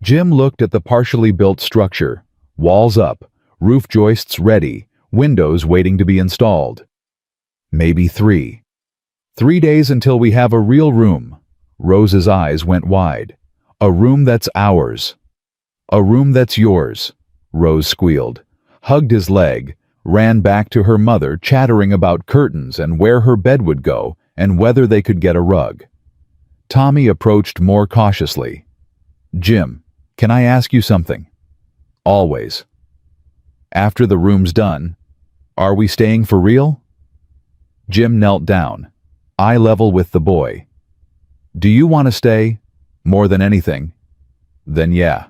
Jim looked at the partially built structure. Walls up, roof joists ready, windows waiting to be installed. "Maybe 3. 3 days until we have a real room." Rose's eyes went wide. "A room that's ours." "A room that's yours," Rose squealed, hugged his leg, ran back to her mother, chattering about curtains and where her bed would go and whether they could get a rug. Tommy approached more cautiously. "Jim, can I ask you something?" "Always." "After the room's done, are we staying for real?" Jim knelt down, eye level with the boy. "Do you want to stay? More than anything?" "Then yeah.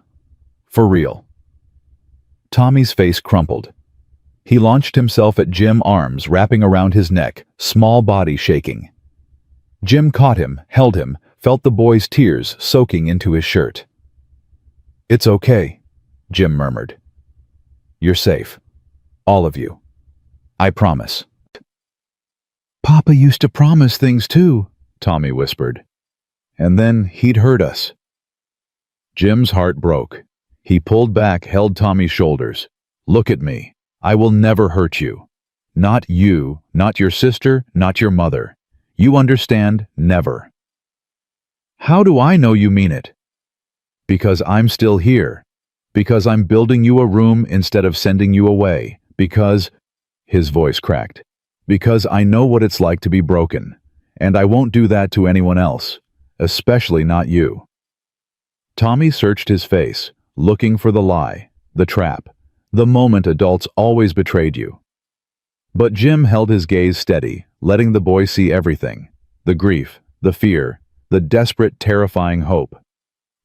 For real." Tommy's face crumpled. He launched himself at Jim's arms, wrapping around his neck, small body shaking. Jim caught him, held him, felt the boy's tears soaking into his shirt. "It's okay," Jim murmured. "You're safe. All of you. I promise." "Papa used to promise things too," Tommy whispered. "And then he'd hurt us." Jim's heart broke. He pulled back, held Tommy's shoulders. "Look at me. I will never hurt you. Not you, not your sister, not your mother. You understand? Never. How do I know you mean it? Because I'm still here. Because I'm building you a room instead of sending you away. Because, his voice cracked, because I know what it's like to be broken, and I won't do that to anyone else, especially not you. Tommy searched his face, looking for the lie, the trap, the moment adults always betrayed you. But Jim held his gaze steady, letting the boy see everything, the grief, the fear, the desperate, terrifying hope.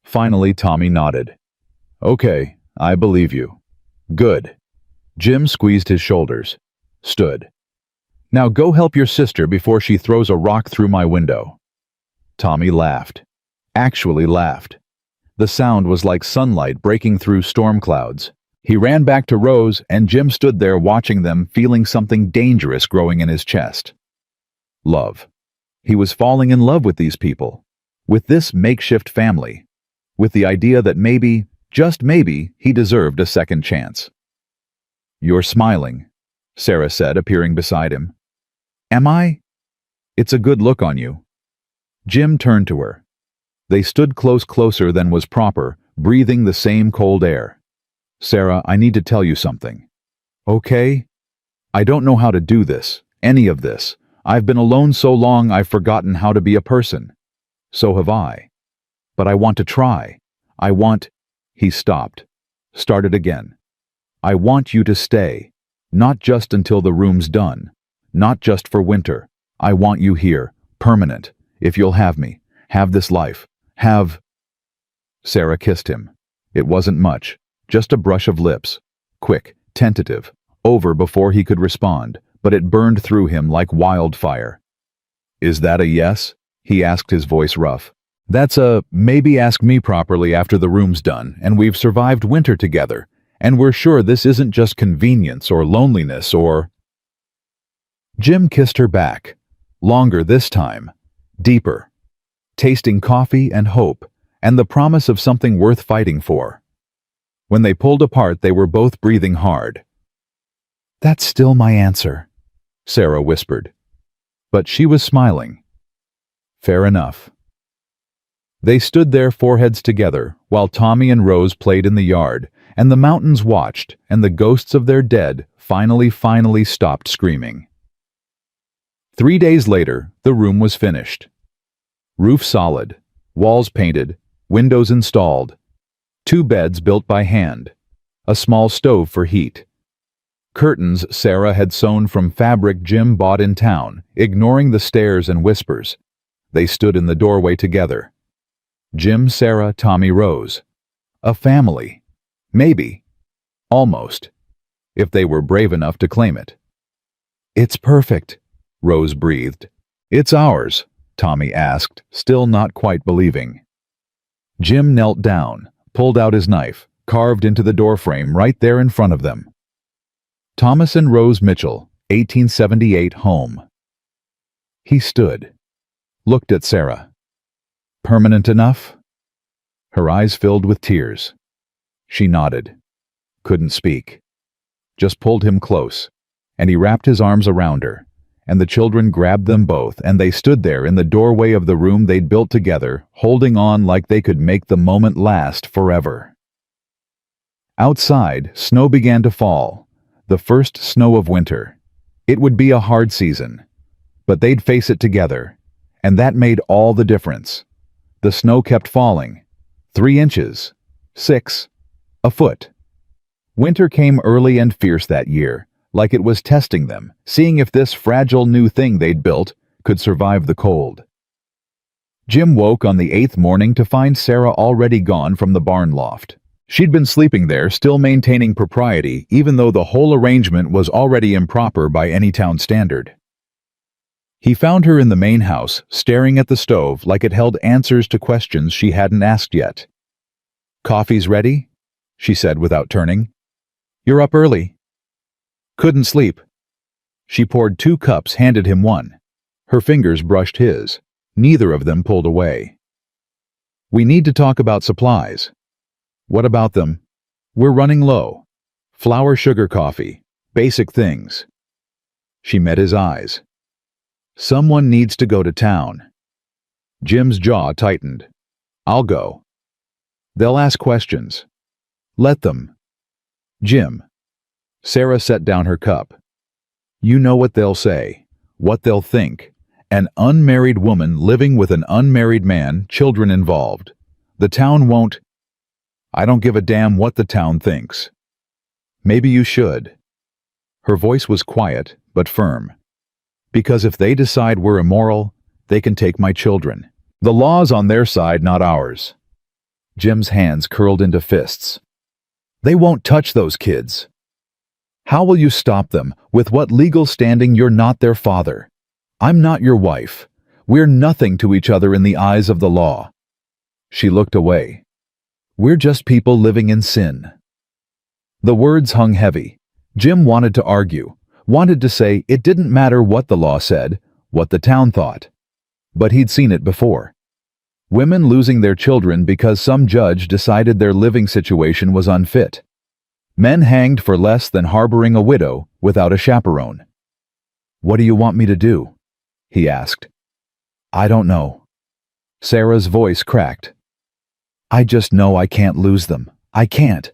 Finally, Tommy nodded. Okay, I believe you. Good. Jim squeezed his shoulders, stood. Now go help your sister before she throws a rock through my window. Tommy laughed. Actually laughed. The sound was like sunlight breaking through storm clouds. He ran back to Rose, and Jim stood there watching them, feeling something dangerous growing in his chest. Love. He was falling in love with these people, with this makeshift family, with the idea that maybe, just maybe, he deserved a second chance. You're smiling, Sarah said, appearing beside him. Am I? It's a good look on you. Jim turned to her. They stood closer than was proper, breathing the same cold air. Sarah, I need to tell you something. Okay? I don't know how to do this, any of this. I've been alone so long I've forgotten how to be a person. So have I. But I want to try. He stopped. Started again. I want you to stay. Not just until the room's done. Not just for winter. I want you here, permanent, if you'll have me. Have this life. Sarah kissed him. It wasn't much, just a brush of lips. Quick, tentative, over before he could respond, but it burned through him like wildfire. Is that a yes? He asked, his voice rough. That's a, maybe ask me properly after the room's done, and we've survived winter together, and we're sure this isn't just convenience or loneliness or... Jim kissed her back, longer this time, deeper, tasting coffee and hope, and the promise of something worth fighting for. When they pulled apart, they were both breathing hard. That's still my answer, Sarah whispered. But she was smiling. Fair enough. They stood there, foreheads together, while Tommy and Rose played in the yard, and the mountains watched, and the ghosts of their dead finally stopped screaming. 3 days later, the room was finished. Roof solid, walls painted, windows installed, 2 beds built by hand, a small stove for heat. Curtains Sarah had sewn from fabric Jim bought in town, ignoring the stares and whispers. They stood in the doorway together. Jim, Sarah, Tommy, Rose. A family. Maybe. Almost. If they were brave enough to claim it. It's perfect, Rose breathed. It's ours, Tommy asked, still not quite believing. Jim knelt down, pulled out his knife, carved into the doorframe right there in front of them. Thomas and Rose Mitchell, 1878 home. He stood, looked at Sarah. Permanent enough? Her eyes filled with tears. She nodded. Couldn't speak. Just pulled him close, and he wrapped his arms around her, and the children grabbed them both, and they stood there in the doorway of the room they'd built together, holding on like they could make the moment last forever. Outside, snow began to fall, the first snow of winter. It would be a hard season, but they'd face it together, and that made all the difference. The snow kept falling, 3 inches, 6, a foot. Winter came early and fierce that year, like it was testing them, seeing if this fragile new thing they'd built could survive the cold. Jim woke on the 8th morning to find Sarah already gone from the barn loft. She'd been sleeping there, still maintaining propriety, even though the whole arrangement was already improper by any town standard. He found her in the main house, staring at the stove like it held answers to questions she hadn't asked yet. "Coffee's ready?" she said without turning. "You're up early." "Couldn't sleep." She poured 2 cups, handed him one. Her fingers brushed his. Neither of them pulled away. "We need to talk about supplies." "What about them?" "We're running low. Flour, sugar, coffee. Basic things." She met his eyes. Someone needs to go to town. Jim's jaw tightened. I'll go. They'll ask questions. Let them. Jim. Sarah set down her cup. You know what they'll say, what they'll think. An unmarried woman living with an unmarried man, children involved. The town won't. I don't give a damn what the town thinks. Maybe you should. Her voice was quiet, but firm. Because if they decide we're immoral, they can take my children. The law's on their side, not ours. Jim's hands curled into fists. They won't touch those kids. How will you stop them? With what legal standing? You're not their father. I'm not your wife. We're nothing to each other in the eyes of the law. She looked away. We're just people living in sin. The words hung heavy. Jim wanted to argue, wanted to say it didn't matter what the law said, what the town thought. But he'd seen it before. Women losing their children because some judge decided their living situation was unfit. Men hanged for less than harboring a widow without a chaperone. What do you want me to do? He asked. I don't know. Sarah's voice cracked. I just know I can't lose them. I can't.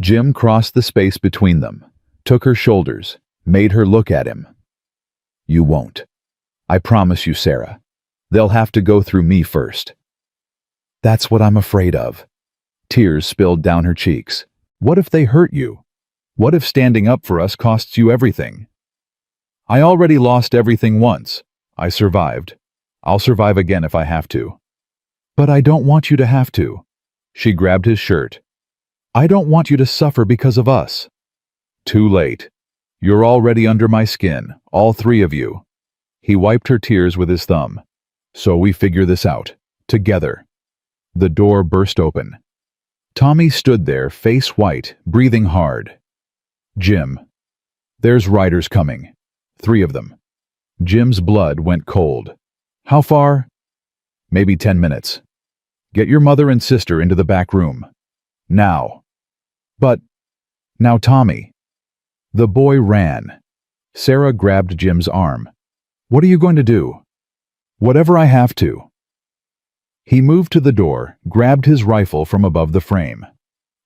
Jim crossed the space between them, took her shoulders, made her look at him. You won't. I promise you, Sarah. They'll have to go through me first. That's what I'm afraid of. Tears spilled down her cheeks. What if they hurt you? What if standing up for us costs you everything? I already lost everything once. I survived. I'll survive again if I have to. But I don't want you to have to. She grabbed his shirt. I don't want you to suffer because of us. Too late. You're already under my skin, all three of you. He wiped her tears with his thumb. So we figure this out. Together. The door burst open. Tommy stood there, face white, breathing hard. Jim. There's riders coming. 3 of them. Jim's blood went cold. How far? Maybe 10 minutes. Get your mother and sister into the back room. Now. But. Now, Tommy. The boy ran. Sarah grabbed Jim's arm. What are you going to do? Whatever I have to. He moved to the door, grabbed his rifle from above the frame.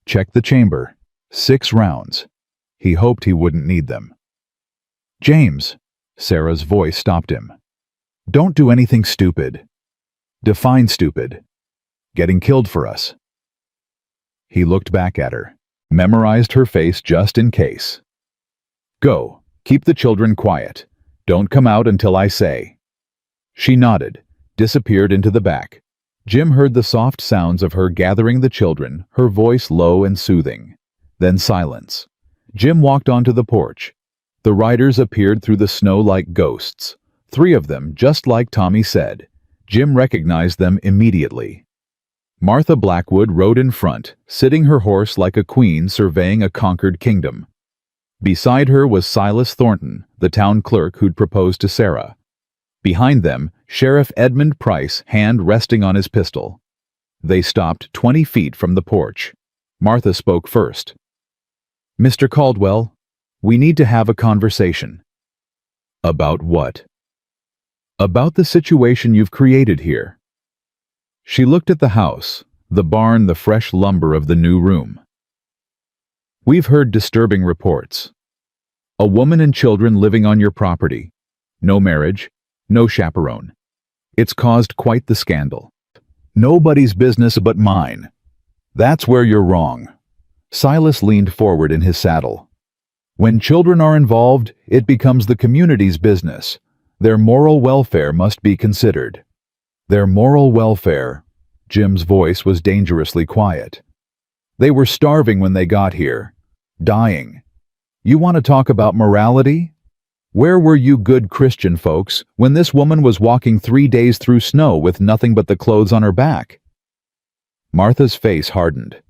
Checked the chamber. 6 rounds. He hoped he wouldn't need them. James. Sarah's voice stopped him. Don't do anything stupid. Define stupid. Getting killed for us. He looked back at her, memorized her face just in case. Go. Keep the children quiet. Don't come out until I say. She nodded, disappeared into the back. Jim heard the soft sounds of her gathering the children, her voice low and soothing. Then silence. Jim walked onto the porch. The riders appeared through the snow like ghosts. 3 of them, just like Tommy said. Jim recognized them immediately. Martha Blackwood rode in front, sitting her horse like a queen surveying a conquered kingdom. Beside her was Silas Thornton, the town clerk who'd proposed to Sarah. Behind them, Sheriff Edmund Price, hand resting on his pistol. They stopped 20 feet from the porch. Martha spoke first. Mr. Caldwell, we need to have a conversation. About what? About the situation you've created here. She looked at the house, the barn, the fresh lumber of the new room. We've heard disturbing reports. A woman and children living on your property. No marriage, no chaperone. It's caused quite the scandal. Nobody's business but mine. That's where you're wrong. Silas leaned forward in his saddle. When children are involved, it becomes the community's business. Their moral welfare must be considered. Their moral welfare. Jim's voice was dangerously quiet. They were starving when they got here. Dying. You want to talk about morality? Where were you good Christian folks when this woman was walking 3 days through snow with nothing but the clothes on her back? Martha's face hardened.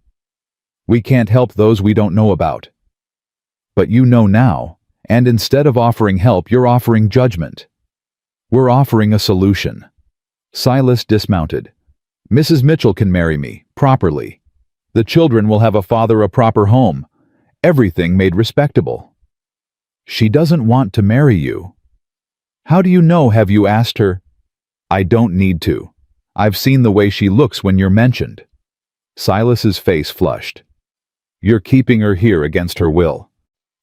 We can't help those we don't know about. But you know now, and instead of offering help, you're offering judgment. We're offering a solution. Silas dismounted. Mrs. Mitchell can marry me, properly. The children will have a father, a proper home. Everything made respectable. She doesn't want to marry you. How do you know? Have you asked her? I don't need to. I've seen the way she looks when you're mentioned. Silas's face flushed. You're keeping her here against her will.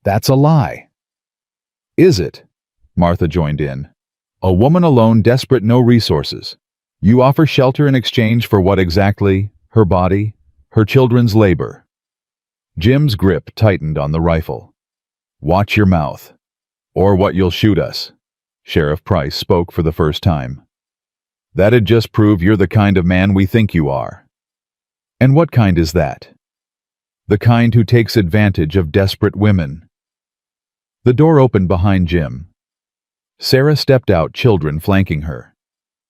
That's a lie. Is it? Martha joined in. A woman alone, desperate, no resources. You offer shelter in exchange for what exactly? Her body? Her children's labor? Jim's grip tightened on the rifle. Watch your mouth, or what you'll shoot us. Sheriff Price spoke for the first time. That'd just prove you're the kind of man we think you are. And what kind is that? The kind who takes advantage of desperate women. The door opened behind Jim. Sarah stepped out, children flanking her.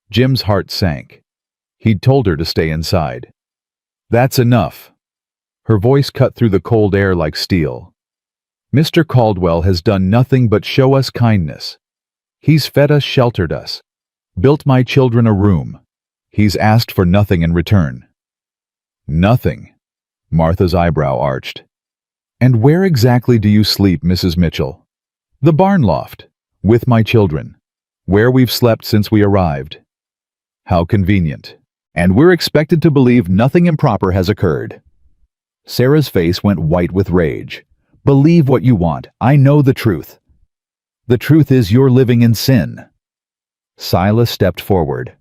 Jim's heart sank. He'd told her to stay inside. That's enough. Her voice cut through the cold air like steel. Mr. Caldwell has done nothing but show us kindness. He's fed us, sheltered us, built my children a room. He's asked for nothing in return. Nothing. Martha's eyebrow arched. And where exactly do you sleep, Mrs. Mitchell? The barn loft, with my children, where we've slept since we arrived. How convenient. And we're expected to believe nothing improper has occurred. Sarah's face went white with rage. Believe what you want. I know the truth. The truth is you're living in sin. Silas stepped forward.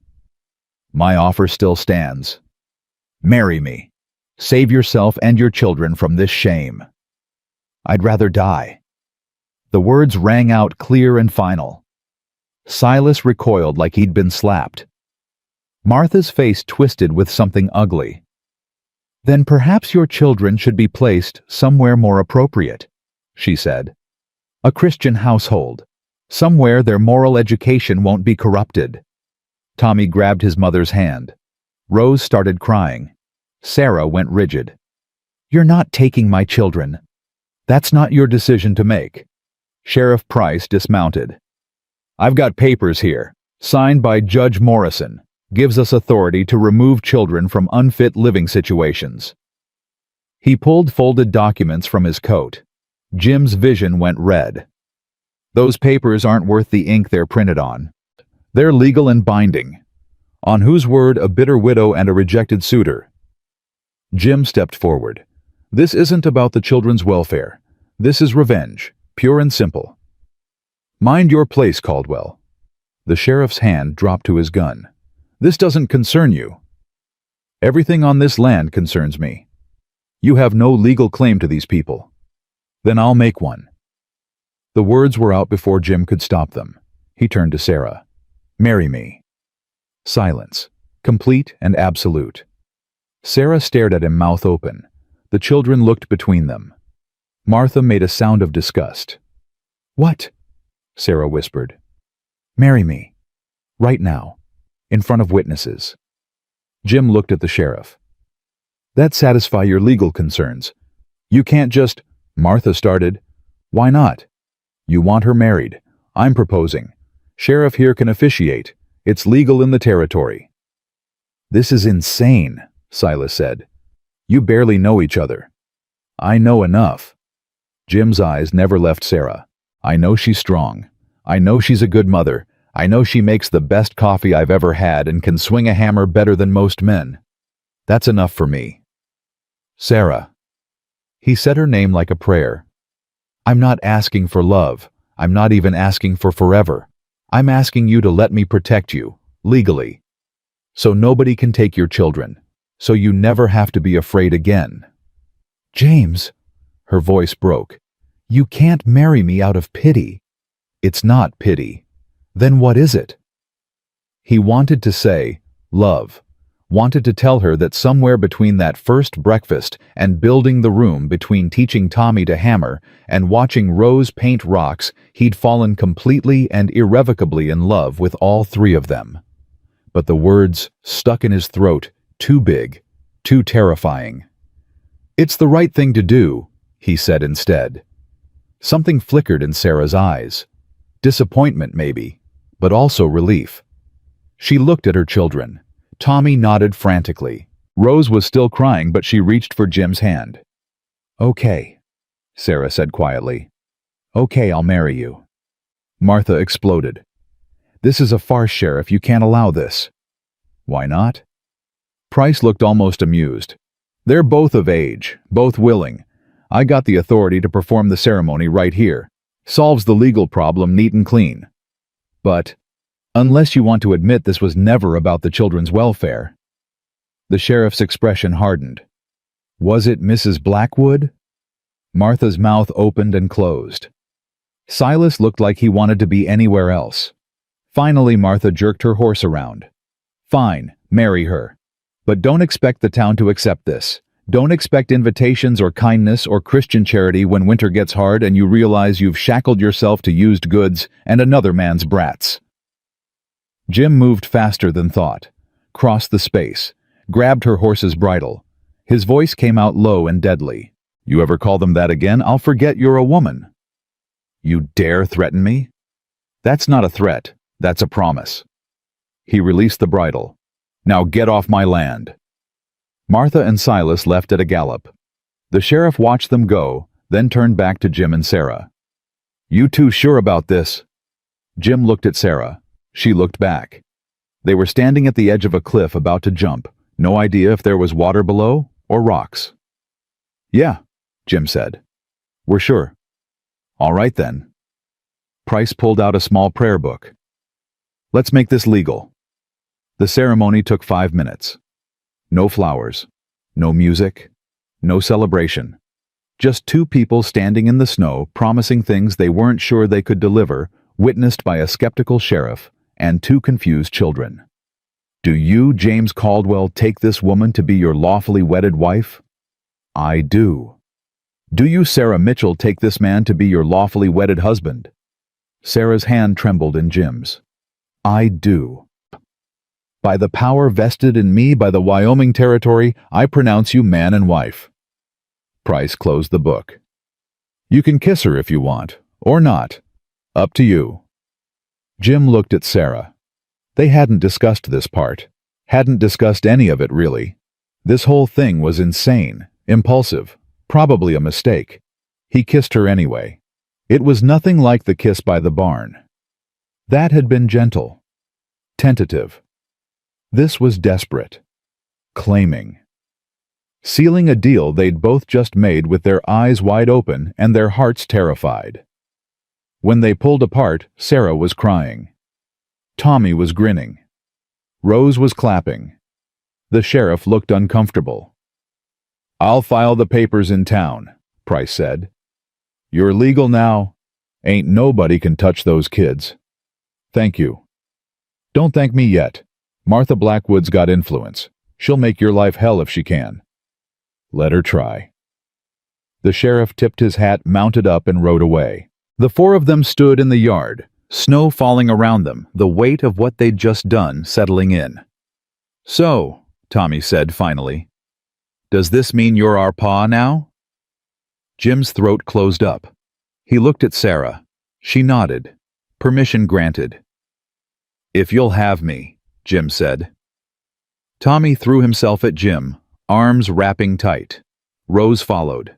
My offer still stands. Marry me. Save yourself and your children from this shame. I'd rather die. The words rang out clear and final. Silas recoiled like he'd been slapped. Martha's face twisted with something ugly. Then perhaps your children should be placed somewhere more appropriate, she said. A Christian household, somewhere their moral education won't be corrupted. Tommy grabbed his mother's hand. Rose started crying. Sarah went rigid. You're not taking my children. That's not your decision to make. Sheriff Price dismounted. I've got papers here, signed by Judge Morrison. Gives us authority to remove children from unfit living situations. He pulled folded documents from his coat. Jim's vision went red. Those papers aren't worth the ink they're printed on. They're legal and binding. On whose word a bitter widow and a rejected suitor? Jim stepped forward. This isn't about the children's welfare. This is revenge, pure and simple. Mind your place, Caldwell. The sheriff's hand dropped to his gun. This doesn't concern you. Everything on this land concerns me. You have no legal claim to these people. Then I'll make one. The words were out before Jim could stop them. He turned to Sarah. Marry me. Silence, complete and absolute. Sarah stared at him, mouth open. The children looked between them. Martha made a sound of disgust. What? Sarah whispered. Marry me. Right now. In front of witnesses. Jim looked at the sheriff. That satisfy your legal concerns. You can't just... Martha started. Why not? You want her married. I'm proposing. Sheriff here can officiate. It's legal in the territory. This is insane, Silas said. You barely know each other. I know enough. Jim's eyes never left Sarah. I know she's strong. I know she's a good mother. I know she makes the best coffee I've ever had and can swing a hammer better than most men. That's enough for me. Sarah. He said her name like a prayer. I'm not asking for love. I'm not even asking for forever. I'm asking you to let me protect you, legally. So nobody can take your children. So you never have to be afraid again. James, her voice broke. You can't marry me out of pity. It's not pity. Then what is it? He wanted to say, love, wanted to tell her that somewhere between that first breakfast and building the room, between teaching Tommy to hammer and watching Rose paint rocks, he'd fallen completely and irrevocably in love with all three of them. But the words stuck in his throat, too big, too terrifying. It's the right thing to do, he said instead. Something flickered in Sarah's eyes. Disappointment, maybe, but also relief. She looked at her children. Tommy nodded frantically. Rose was still crying, but she reached for Jim's hand. Okay, Sarah said quietly. Okay, I'll marry you. Martha exploded. This is a farce, Sheriff. You can't allow this. Why not? Price looked almost amused. They're both of age, both willing. I got the authority to perform the ceremony right here. Solves the legal problem neat and clean. But, unless you want to admit this was never about the children's welfare. The sheriff's expression hardened. Was it Mrs. Blackwood? Martha's mouth opened and closed. Silas looked like he wanted to be anywhere else. Finally, Martha jerked her horse around. Fine, marry her. But don't expect the town to accept this. Don't expect invitations or kindness or Christian charity when winter gets hard and you realize you've shackled yourself to used goods and another man's brats. Jim moved faster than thought, crossed the space, grabbed her horse's bridle. His voice came out low and deadly. You ever call them that again, I'll forget you're a woman. You dare threaten me? That's not a threat, that's a promise. He released the bridle. Now get off my land. Martha and Silas left at a gallop. The sheriff watched them go, then turned back to Jim and Sarah. You two sure about this? Jim looked at Sarah. She looked back. They were standing at the edge of a cliff about to jump, no idea if there was water below or rocks. Yeah, Jim said. We're sure. All right then. Price pulled out a small prayer book. Let's make this legal. The ceremony took 5 minutes. No flowers, no music, no celebration. Just two people standing in the snow promising things they weren't sure they could deliver, witnessed by a skeptical sheriff and two confused children. Do you, James Caldwell, take this woman to be your lawfully wedded wife? I do. Do you, Sarah Mitchell, take this man to be your lawfully wedded husband? Sarah's hand trembled in Jim's. I do. By the power vested in me by the Wyoming Territory, I pronounce you man and wife. Price closed the book. You can kiss her if you want, or not. Up to you. Jim looked at Sarah. They hadn't discussed this part. Hadn't discussed any of it, really. This whole thing was insane, impulsive, probably a mistake. He kissed her anyway. It was nothing like the kiss by the barn. That had been gentle, tentative. This was desperate, claiming. Sealing a deal they'd both just made with their eyes wide open and their hearts terrified. When they pulled apart, Sarah was crying. Tommy was grinning. Rose was clapping. The sheriff looked uncomfortable. I'll file the papers in town, Price said. You're legal now. Ain't nobody can touch those kids. Thank you. Don't thank me yet. Martha Blackwood's got influence. She'll make your life hell if she can. Let her try. The sheriff tipped his hat, mounted up, and rode away. The four of them stood in the yard, snow falling around them, the weight of what they'd just done settling in. So, Tommy said finally, does this mean you're our pa now? Jim's throat closed up. He looked at Sarah. She nodded. Permission granted. If you'll have me, Jim said. Tommy threw himself at Jim, arms wrapping tight. Rose followed.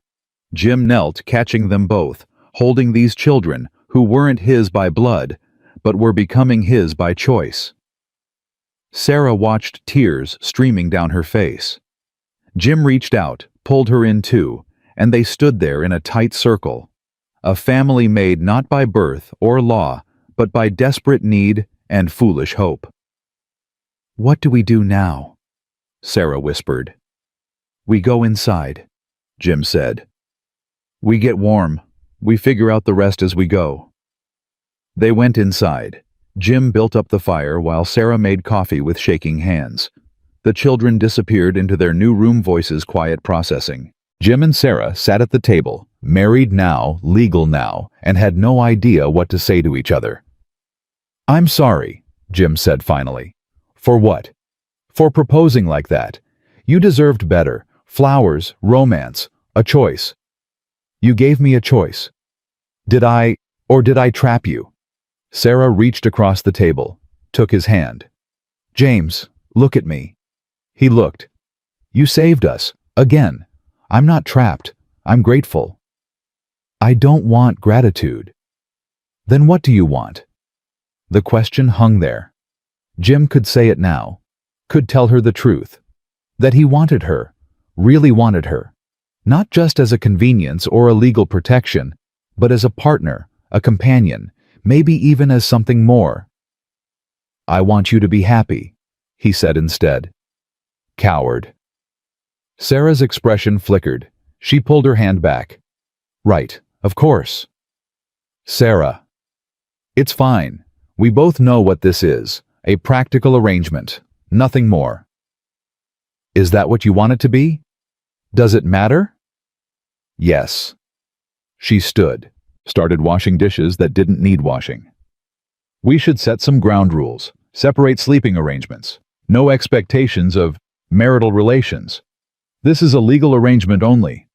Jim knelt, catching them both, holding these children who weren't his by blood, but were becoming his by choice. Sarah watched tears streaming down her face. Jim reached out, pulled her in too, and they stood there in a tight circle. A family made not by birth or law, but by desperate need and foolish hope. What do we do now? Sarah whispered. We go inside, Jim said. We get warm. We figure out the rest as we go. They went inside. Jim built up the fire while Sarah made coffee with shaking hands. The children disappeared into their new room voices' quiet processing. Jim and Sarah sat at the table, married now, legal now, and had no idea what to say to each other. I'm sorry, Jim said finally. For what? For proposing like that. You deserved better. Flowers, romance, a choice. You gave me a choice. Did I trap you? Sarah reached across the table, took his hand. James, look at me. He looked. You saved us, again. I'm not trapped. I'm grateful. I don't want gratitude. Then what do you want? The question hung there. Jim could say it now, could tell her the truth, that he wanted her, really wanted her, not just as a convenience or a legal protection, but as a partner, a companion, maybe even as something more. I want you to be happy, he said instead. Coward. Sarah's expression flickered. She pulled her hand back. Right, of course. Sarah. It's fine. We both know what this is, a practical arrangement, nothing more. Is that what you want it to be? Does it matter? Yes. She stood, started washing dishes that didn't need washing. We should set some ground rules, separate sleeping arrangements, no expectations of marital relations. This is a legal arrangement only.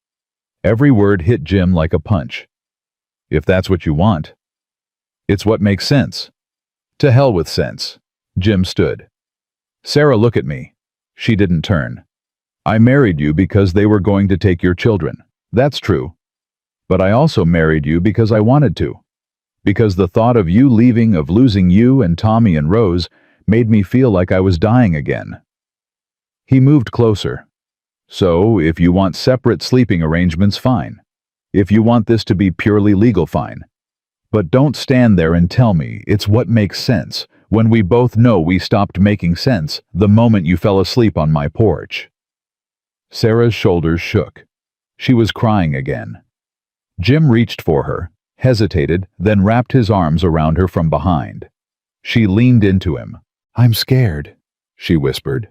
Every word hit Jim like a punch. If that's what you want. It's what makes sense. To hell with sense. Jim stood. Sarah, look at me. She didn't turn. I married you because they were going to take your children. That's true. But I also married you because I wanted to. Because the thought of you leaving, of losing you and Tommy and Rose, made me feel like I was dying again. He moved closer. So, if you want separate sleeping arrangements, fine. If you want this to be purely legal, fine. But don't stand there and tell me it's what makes sense, when we both know we stopped making sense the moment you fell asleep on my porch. Sarah's shoulders shook. She was crying again. Jim reached for her, hesitated, then wrapped his arms around her from behind. She leaned into him. I'm scared, she whispered.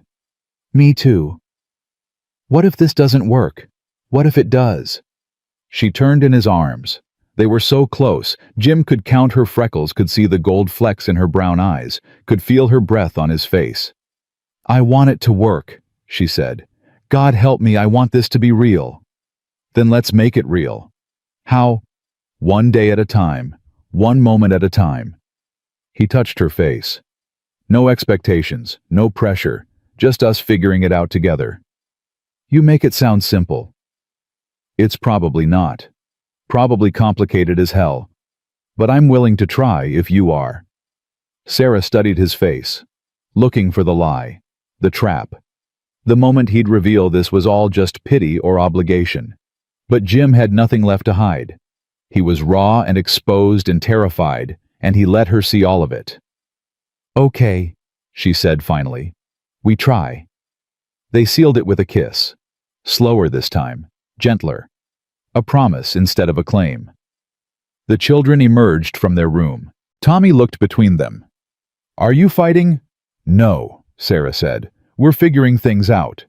Me too. What if this doesn't work? What if it does? She turned in his arms. They were so close, Jim could count her freckles, could see the gold flecks in her brown eyes, could feel her breath on his face. I want it to work, she said. God help me, I want this to be real. Then let's make it real. How? One day at a time, one moment at a time. He touched her face. No expectations, no pressure, just us figuring it out together. You make it sound simple. It's probably not. Probably complicated as hell. But I'm willing to try if you are. Sarah studied his face, looking for the lie, the trap. The moment he'd reveal this was all just pity or obligation. But Jim had nothing left to hide. He was raw and exposed and terrified, and he let her see all of it. Okay, she said finally. We try. They sealed it with a kiss. Slower this time, gentler. A promise instead of a claim. The children emerged from their room. Tommy looked between them. Are you fighting? No, Sarah said. We're figuring things out.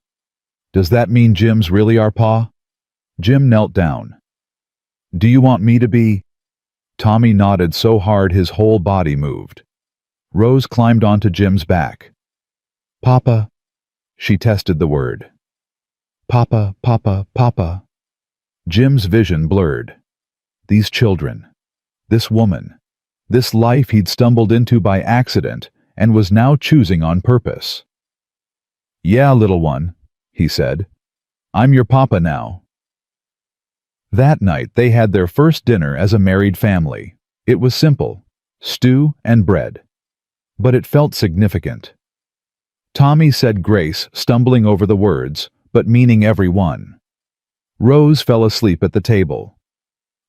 Does that mean Jim's really our pa? Jim knelt down. Do you want me to be? Tommy nodded so hard his whole body moved. Rose climbed onto Jim's back. Papa. She tested the word. Papa, Papa, Papa. Jim's vision blurred. These children, this woman, this life he'd stumbled into by accident and was now choosing on purpose. Yeah, little one, he said. I'm your papa now. That night they had their first dinner as a married family. It was simple, stew and bread. But it felt significant. Tommy said grace, stumbling over the words, but meaning every one. Rose fell asleep at the table.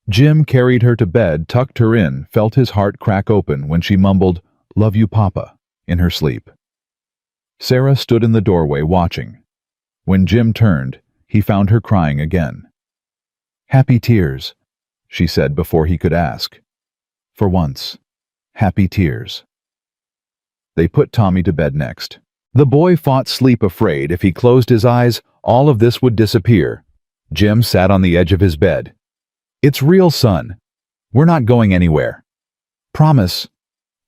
Jim carried her to bed, tucked her in, felt his heart crack open when she mumbled, "Love you, Papa," in her sleep. Sarah stood in the doorway watching. When Jim turned, he found her crying again. Happy tears, she said before he could ask. For once, happy tears. They put Tommy to bed next. The boy fought sleep, afraid if he closed his eyes, all of this would disappear. Jim sat on the edge of his bed. It's real, son. We're not going anywhere. Promise.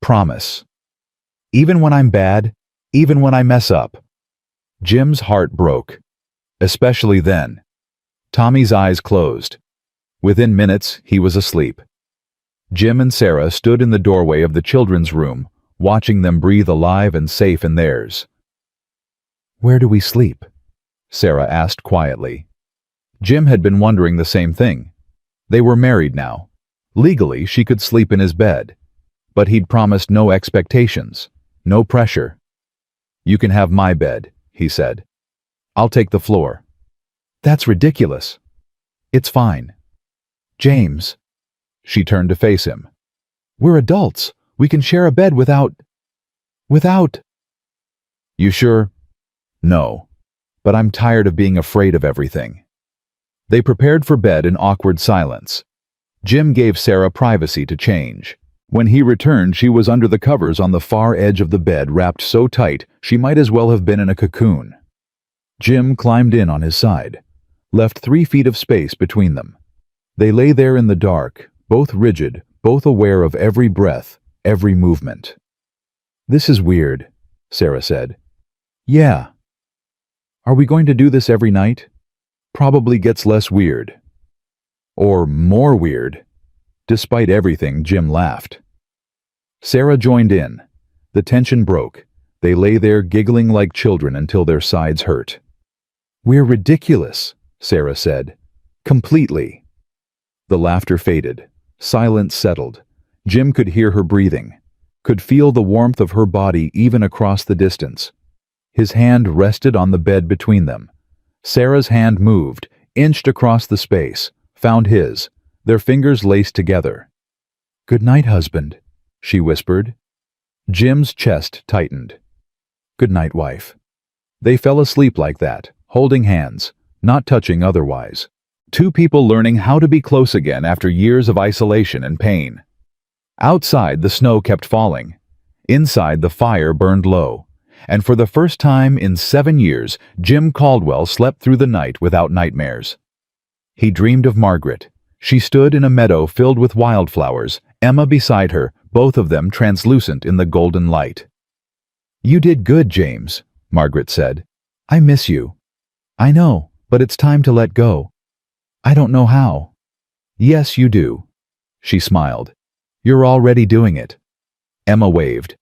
Promise. Even when I'm bad, even when I mess up. Jim's heart broke. Especially then. Tommy's eyes closed. Within minutes, he was asleep. Jim and Sarah stood in the doorway of the children's room, watching them breathe alive and safe in theirs. Where do we sleep? Sarah asked quietly. Jim had been wondering the same thing. They were married now. Legally, she could sleep in his bed. But he'd promised no expectations, no pressure. "You can have my bed," he said. "I'll take the floor." "That's ridiculous." "It's fine." "James." She turned to face him. "We're adults. We can share a bed without... You sure?" "No. But I'm tired of being afraid of everything." They prepared for bed in awkward silence. Jim gave Sarah privacy to change. When he returned, she was under the covers on the far edge of the bed, wrapped so tight she might as well have been in a cocoon. Jim climbed in on his side, left 3 feet of space between them. They lay there in the dark, both rigid, both aware of every breath, every movement. "This is weird," Sarah said. "Yeah." "Are we going to do this every night?" "Probably gets less weird." "Or more weird." Despite everything, Jim laughed. Sarah joined in. The tension broke. They lay there giggling like children until their sides hurt. "We're ridiculous," Sarah said. "Completely." The laughter faded. Silence settled. Jim could hear her breathing, could feel the warmth of her body even across the distance. His hand rested on the bed between them. Sarah's hand moved, inched across the space, found his, their fingers laced together. "Good night, husband," she whispered. Jim's chest tightened. "Good night, wife." They fell asleep like that, holding hands, not touching otherwise. 2 people learning how to be close again after years of isolation and pain. Outside, the snow kept falling. Inside, the fire burned low. And for the first time in 7 years, Jim Caldwell slept through the night without nightmares. He dreamed of Margaret. She stood in a meadow filled with wildflowers, Emma beside her, both of them translucent in the golden light. "You did good, James," Margaret said. "I miss you." "I know, but it's time to let go." "I don't know how." "Yes, you do." She smiled. "You're already doing it." Emma waved.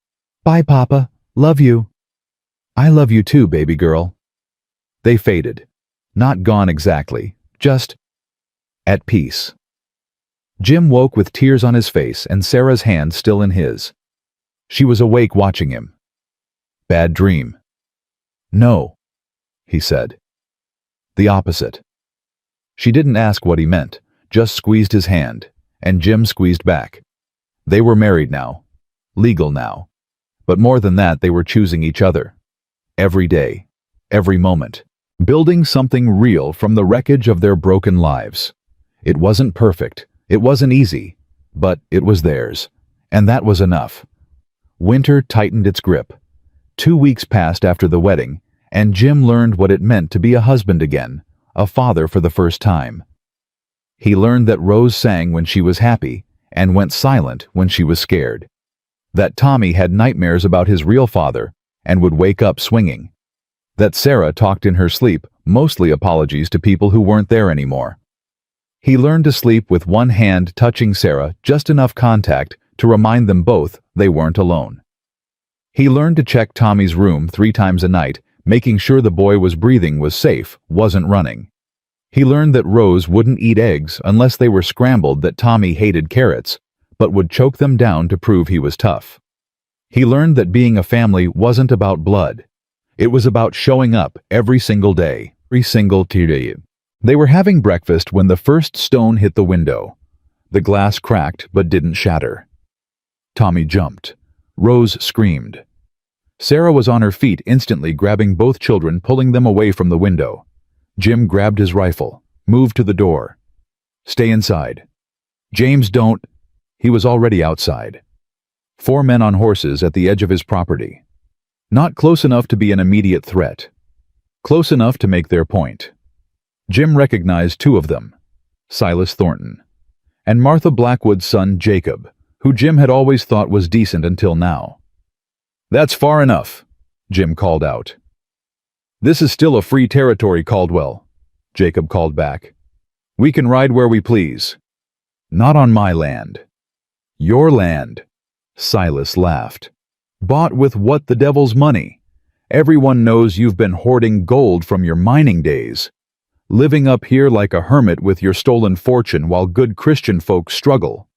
"Bye, Papa. Love you." "I love you too, baby girl." They faded. Not gone exactly, just at peace. Jim woke with tears on his face and Sarah's hand still in his. She was awake watching him. "Bad dream." "No," he said. "The opposite." She didn't ask what he meant, just squeezed his hand, and Jim squeezed back. They were married now. Legal now. But more than that, they were choosing each other. Every day. Every moment. Building something real from the wreckage of their broken lives. It wasn't perfect. It wasn't easy. But it was theirs. And that was enough. Winter tightened its grip. 2 weeks passed after the wedding, and Jim learned what it meant to be a husband again, a father for the first time. He learned that Rose sang when she was happy, and went silent when she was scared. That Tommy had nightmares about his real father, and would wake up swinging. That Sarah talked in her sleep, mostly apologies to people who weren't there anymore. He learned to sleep with one hand touching Sarah, just enough contact to remind them both they weren't alone. He learned to check Tommy's room 3 times a night, making sure the boy was breathing, was safe, wasn't running. He learned that Rose wouldn't eat eggs unless they were scrambled, that Tommy hated carrots, but would choke them down to prove he was tough. He learned that being a family wasn't about blood. It was about showing up every single day, every single day. They were having breakfast when the first stone hit the window. The glass cracked but didn't shatter. Tommy jumped. Rose screamed. Sarah was on her feet instantly, grabbing both children, pulling them away from the window. Jim grabbed his rifle, moved to the door. "Stay inside." "James, don't." He was already outside. 4 men on horses at the edge of his property. Not close enough to be an immediate threat. Close enough to make their point. Jim recognized 2 of them, Silas Thornton, and Martha Blackwood's son Jacob, who Jim had always thought was decent until now. "That's far enough," Jim called out. "This is still a free territory, Caldwell," Jacob called back. "We can ride where we please." "Not on my land." "Your land," Silas laughed. "Bought with what, the devil's money? Everyone knows you've been hoarding gold from your mining days. living up here like a hermit with your stolen fortune while good Christian folks struggle."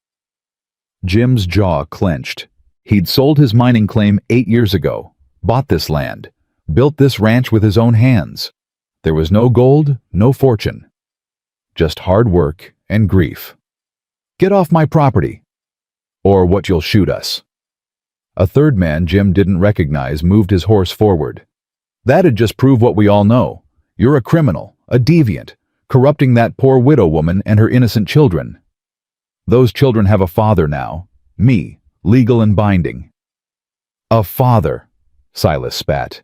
Jim's jaw clenched. He'd sold his mining claim 8 years ago, bought this land, built this ranch with his own hands. There was no gold, no fortune. Just hard work and grief. "Get off my property, or what you'll shoot us." A third man Jim didn't recognize moved his horse forward. "That'd just prove what we all know. You're a criminal, a deviant, corrupting that poor widow woman and her innocent children. Those children have a father now, me, legal and binding." "A father," Silas spat.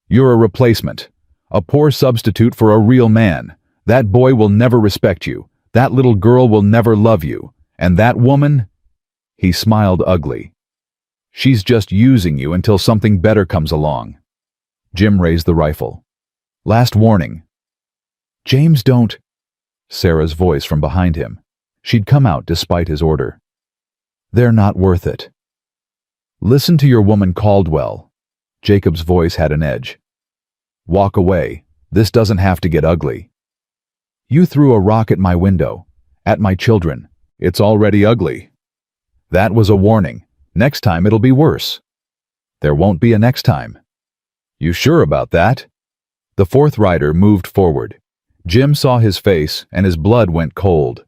"You're a replacement, a poor substitute for a real man. That boy will never respect you, that little girl will never love you, and that woman—" He smiled ugly. "She's just using you until something better comes along." Jim raised the rifle. "Last warning." "James, don't—" Sarah's voice from behind him. She'd come out despite his order. "They're not worth it." "Listen to your woman Caldwell." Jacob's voice had an edge. "Walk away. This doesn't have to get ugly." "You threw a rock at my window, at my children. It's already ugly." "That was a warning. Next time it'll be worse." "There won't be a next time." "You sure about that?" The fourth rider moved forward. Jim saw his face and his blood went cold.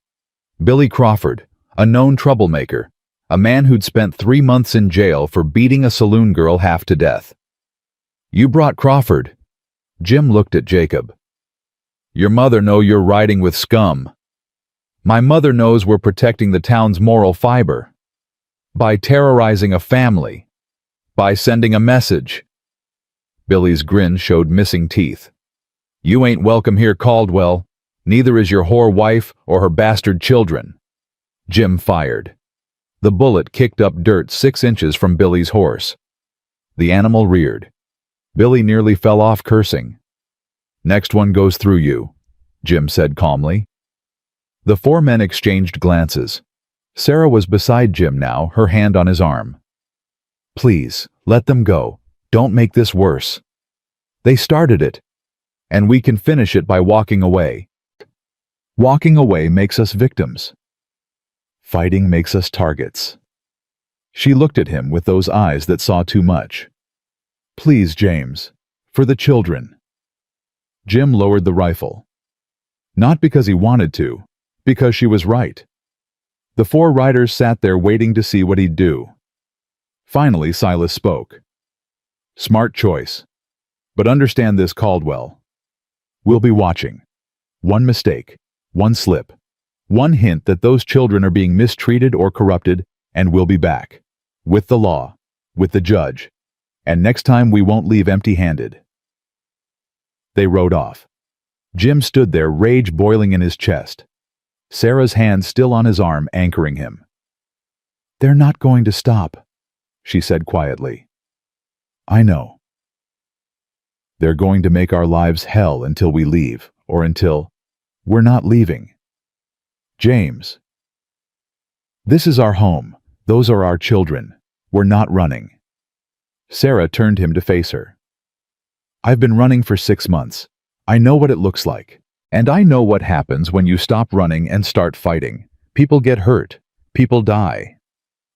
Billy Crawford, a known troublemaker, a man who'd spent 3 months in jail for beating a saloon girl half to death. "You brought Crawford." Jim looked at Jacob. "Your mother know you're riding with scum." "My mother knows we're protecting the town's moral fiber. By terrorizing a family. By sending a message." Billy's grin showed missing teeth. "You ain't welcome here, Caldwell. Neither is your whore wife or her bastard children." Jim fired. The bullet kicked up dirt 6 inches from Billy's horse. The animal reared. Billy nearly fell off cursing. "Next one goes through you," Jim said calmly. The 4 men exchanged glances. Sarah was beside Jim now, her hand on his arm. "Please, let them go. Don't make this worse. They started it, and we can finish it by walking away. Walking away makes us victims. Fighting makes us targets." She looked at him with those eyes that saw too much. "Please, James, for the children." Jim lowered the rifle. Not because he wanted to, because she was right. The 4 riders sat there waiting to see what he'd do. Finally, Silas spoke. "Smart choice. But understand this, Caldwell. We'll be watching. One mistake, one slip, one hint that those children are being mistreated or corrupted, and we'll be back. With the law, with the judge. And next time we won't leave empty-handed." They rode off. Jim stood there, rage boiling in his chest. Sarah's hand still on his arm, anchoring him. "They're not going to stop," she said quietly. "I know. They're going to make our lives hell until we leave, or until we're not leaving. James. This is our home. Those are our children. We're not running." Sarah turned him to face her. "I've been running for 6 months. I know what it looks like. And I know what happens when you stop running and start fighting. People get hurt. People die.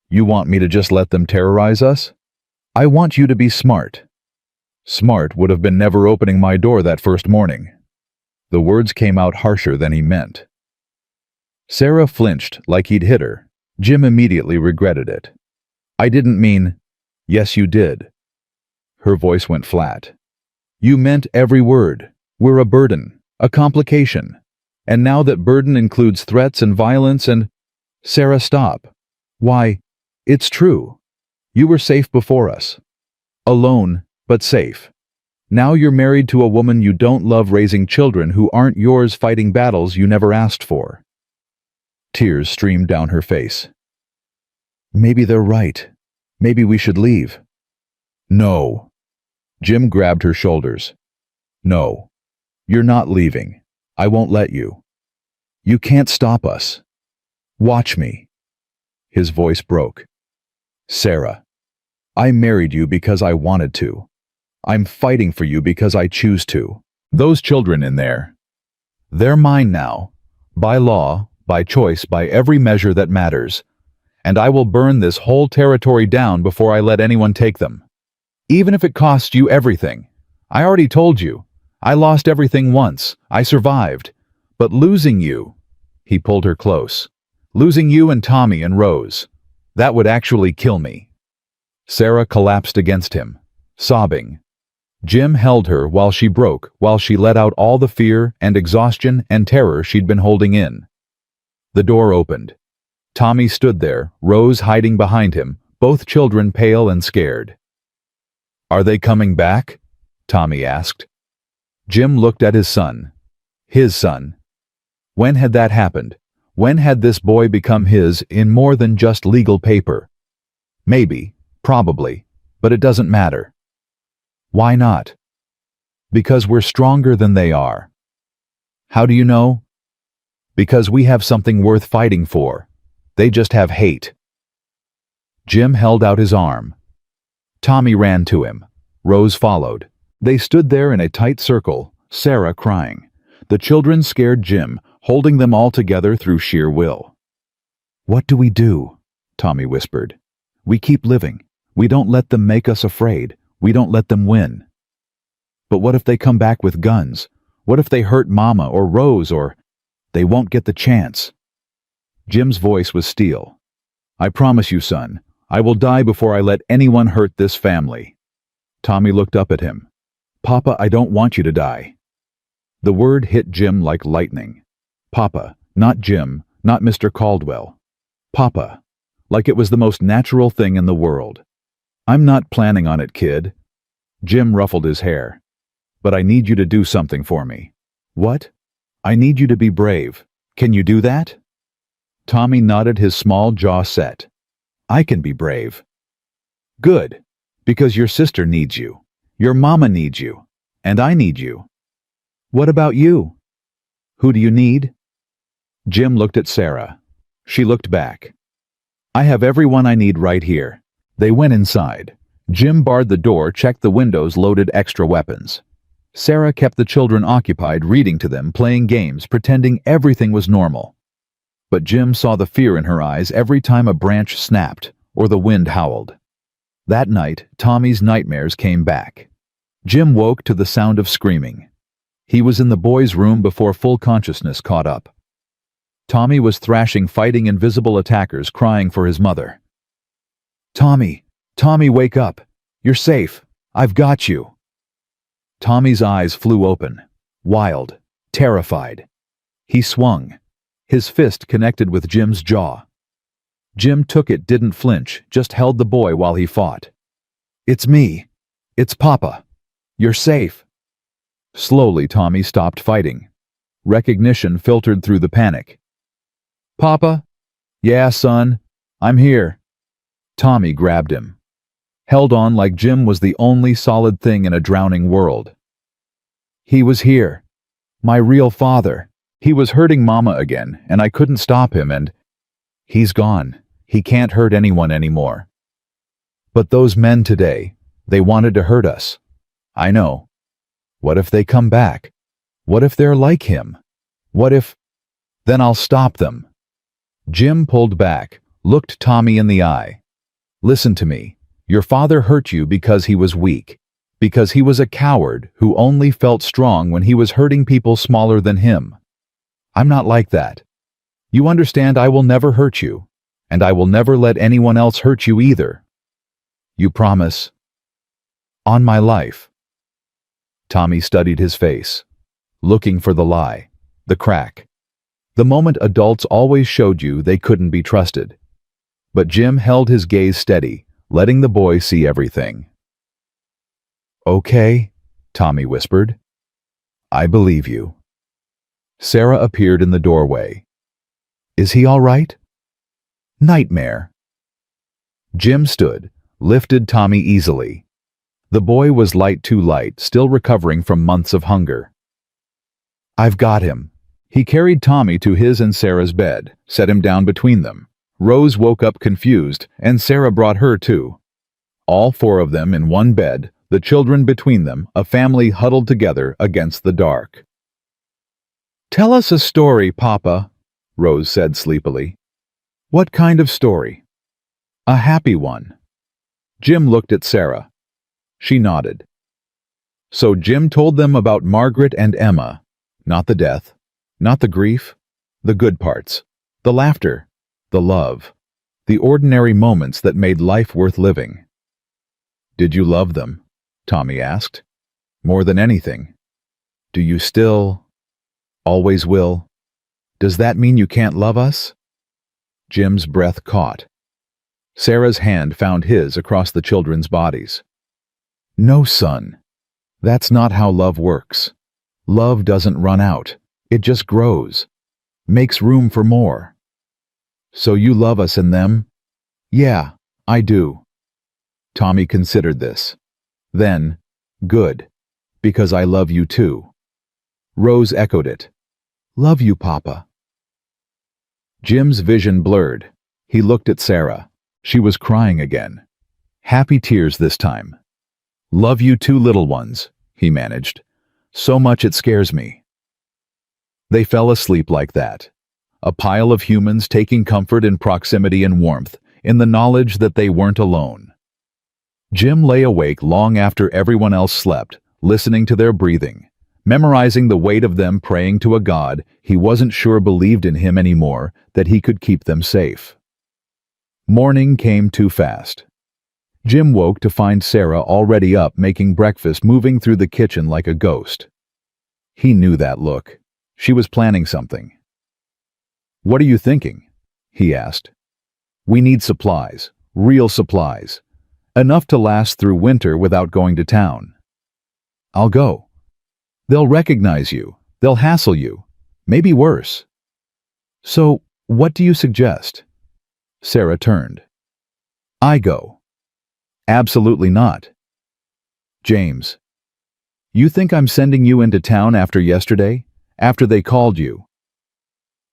You want me to just let them terrorize us? I want you to be smart." Smart would have been never opening my door that first morning. The words came out harsher than he meant. Sarah flinched like he'd hit her. Jim immediately regretted it. "I didn't mean—" "Yes, you did." Her voice went flat. "You meant every word. We're a burden, a complication. And now that burden includes threats and violence and—" "Sarah, stop. Why, it's true. You were safe before us. Alone, but safe. Now you're married to a woman you don't love, raising children who aren't yours, fighting battles you never asked for." Tears streamed down her face. "Maybe they're right. Maybe we should leave." "No." Jim grabbed her shoulders. "No. You're not leaving. I won't let you. You can't stop us. Watch me." His voice broke. "Sarah, I married you because I wanted to. I'm fighting for you because I choose to. Those children in there, They're mine now. By law, by choice, by every measure that matters. And I will burn this whole territory down before I let anyone take them. Even if it costs you everything. I already told you. I lost everything once. I survived. But losing you," he pulled her close, "losing you and Tommy and Rose, that would actually kill me." Sarah collapsed against him, sobbing. Jim held her while she broke, while she let out all the fear and exhaustion and terror she'd been holding in. The door opened. Tommy stood there, Rose hiding behind him, both children pale and scared. "Are they coming back?" Tommy asked. Jim looked at his son. His son. When had that happened? When had this boy become his in more than just legal paper? Maybe, probably, but it doesn't matter. Why not? Because we're stronger than they are. How do you know? Because we have something worth fighting for. They just have hate. Jim held out his arm. Tommy ran to him. Rose followed. They stood there in a tight circle, Sarah crying. The children scared Jim, holding them all together through sheer will. "What do we do?" Tommy whispered. "We keep living. We don't let them make us afraid. We don't let them win." "But what if they come back with guns? What if they hurt Mama or Rose or—" "They won't get the chance." Jim's voice was steel. "I promise you, son, I will die before I let anyone hurt this family." Tommy looked up at him. "Papa, I don't want you to die." The word hit Jim like lightning. Papa, not Jim, not Mr. Caldwell. Papa, like it was the most natural thing in the world. "I'm not planning on it, kid." Jim ruffled his hair. "But I need you to do something for me." "What?" "I need you to be brave. Can you do that?" Tommy nodded, his small jaw set. "I can be brave." "Good. Because your sister needs you. Your mama needs you. And I need you." "What about you?" "Who do you need?" Jim looked at Sarah. She looked back. "I have everyone I need right here." They went inside. Jim barred the door, checked the windows, loaded extra weapons. Sarah kept the children occupied, reading to them, playing games, pretending everything was normal. But Jim saw the fear in her eyes every time a branch snapped or the wind howled. That night, Tommy's nightmares came back. Jim woke to the sound of screaming. He was in the boys' room before full consciousness caught up. Tommy was thrashing, fighting invisible attackers, crying for his mother. "Tommy! Tommy, wake up! You're safe! I've got you!" Tommy's eyes flew open, wild, terrified. He swung. His fist connected with Jim's jaw. Jim took it, didn't flinch, just held the boy while he fought. "It's me. It's Papa. You're safe." Slowly, Tommy stopped fighting. Recognition filtered through the panic. "Papa?" "Yeah, son. I'm here." Tommy grabbed him. Held on like Jim was the only solid thing in a drowning world. "He was here. My real father. He was hurting Mama again, and I couldn't stop him, and he's gone. He can't hurt anyone anymore. But those men today, they wanted to hurt us. I know. What if they come back? What if they're like him? What if— Then I'll stop them." Jim pulled back, looked Tommy in the eye. "Listen to me. Your father hurt you because he was weak, because he was a coward who only felt strong when he was hurting people smaller than him. I'm not like that. You understand, I will never hurt you, and I will never let anyone else hurt you either. You promise?" "On my life." Tommy studied his face, looking for the lie, the crack, the moment adults always showed you they couldn't be trusted. But Jim held his gaze steady, letting the boy see everything. "Okay," Tommy whispered. "I believe you." Sarah appeared in the doorway. "Is he all right?" "Nightmare." Jim stood, lifted Tommy easily. The boy was light, too light, still recovering from months of hunger. "I've got him." He carried Tommy to his and Sarah's bed, set him down between them. Rose woke up confused, and Sarah brought her too. All four of them in one bed, the children between them, a family huddled together against the dark. Tell us a story, Papa, Rose said sleepily. What kind of story? A happy one. Jim looked at Sarah. She nodded. So Jim told them about Margaret and Emma. Not the death, not the grief, the good parts, the laughter, the love, the ordinary moments that made life worth living. Did you love them? Tommy asked. More than anything. Do you still? Always will? Does that mean you can't love us? Jim's breath caught. Sarah's hand found his across the children's bodies. No, son. That's not how love works. Love doesn't run out. It just grows. Makes room for more. So you love us and them? Yeah, I do. Tommy considered this. Then, good. Because I love you too. Rose echoed it. Love you, Papa. Jim's vision blurred. He looked at Sarah. She was crying again. Happy tears this time. Love you too, little ones, he managed. So much it scares me. They fell asleep like that. A pile of humans taking comfort in proximity and warmth, in the knowledge that they weren't alone. Jim lay awake long after everyone else slept, listening to their breathing, memorizing the weight of them praying to a God he wasn't sure believed in him anymore, that he could keep them safe. Morning came too fast. Jim woke to find Sarah already up making breakfast, moving through the kitchen like a ghost. He knew that look. She was planning something. What are you thinking? He asked. We need supplies, real supplies. Enough to last through winter without going to town. I'll go. They'll recognize you. They'll hassle you. Maybe worse. So, what do you suggest? Sarah turned. I go. Absolutely not. James. You think I'm sending you into town after yesterday? After they called you?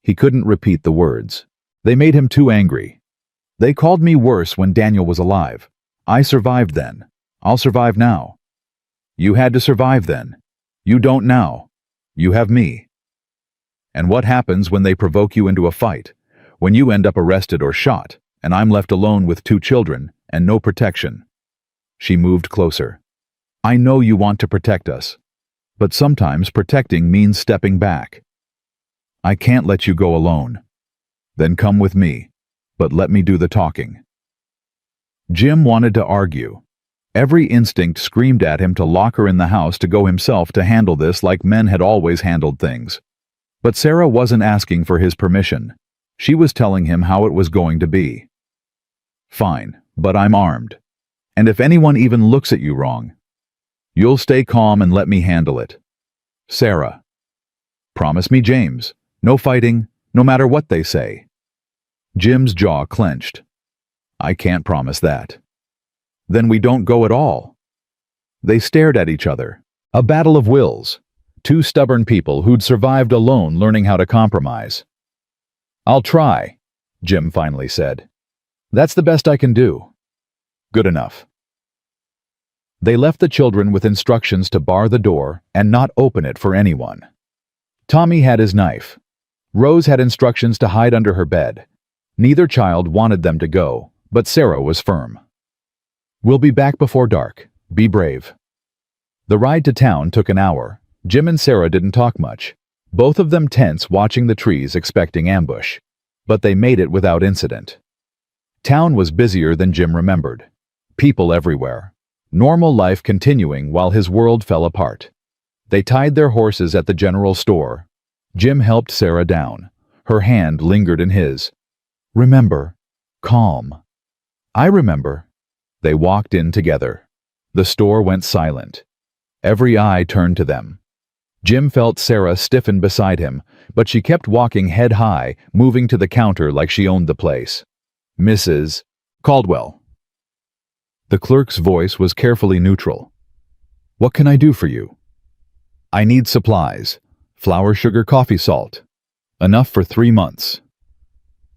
He couldn't repeat the words. They made him too angry. They called me worse when Daniel was alive. I survived then. I'll survive now. You had to survive then. You don't now. You have me. And what happens when they provoke you into a fight? When you end up arrested or shot, and I'm left alone with 2 children and no protection? She moved closer. I know you want to protect us, but sometimes protecting means stepping back. I can't let you go alone. Then come with me, but let me do the talking. Jim wanted to argue. Every instinct screamed at him to lock her in the house, to go himself to handle this like men had always handled things. But Sarah wasn't asking for his permission. She was telling him how it was going to be. Fine, but I'm armed. And if anyone even looks at you wrong, you'll stay calm and let me handle it. Sarah. Promise me, James. No fighting, no matter what they say. Jim's jaw clenched. I can't promise that. Then we don't go at all. They stared at each other. A battle of wills. 2 stubborn people who'd survived alone, learning how to compromise. I'll try, Jim finally said. That's the best I can do. Good enough. They left the children with instructions to bar the door and not open it for anyone. Tommy had his knife. Rose had instructions to hide under her bed. Neither child wanted them to go, but Sarah was firm. We'll be back before dark. Be brave. The ride to town took an hour. Jim and Sarah didn't talk much, both of them tense, watching the trees, expecting ambush. But they made it without incident. Town was busier than Jim remembered. People everywhere. Normal life continuing while his world fell apart. They tied their horses at the general store. Jim helped Sarah down. Her hand lingered in his. Remember. Calm. I remember. They walked in together. The store went silent. Every eye turned to them. Jim felt Sarah stiffen beside him, but she kept walking head high, moving to the counter like she owned the place. Mrs. Caldwell. The clerk's voice was carefully neutral. What can I do for you? I need supplies. Flour, sugar, coffee, salt. Enough for 3 months.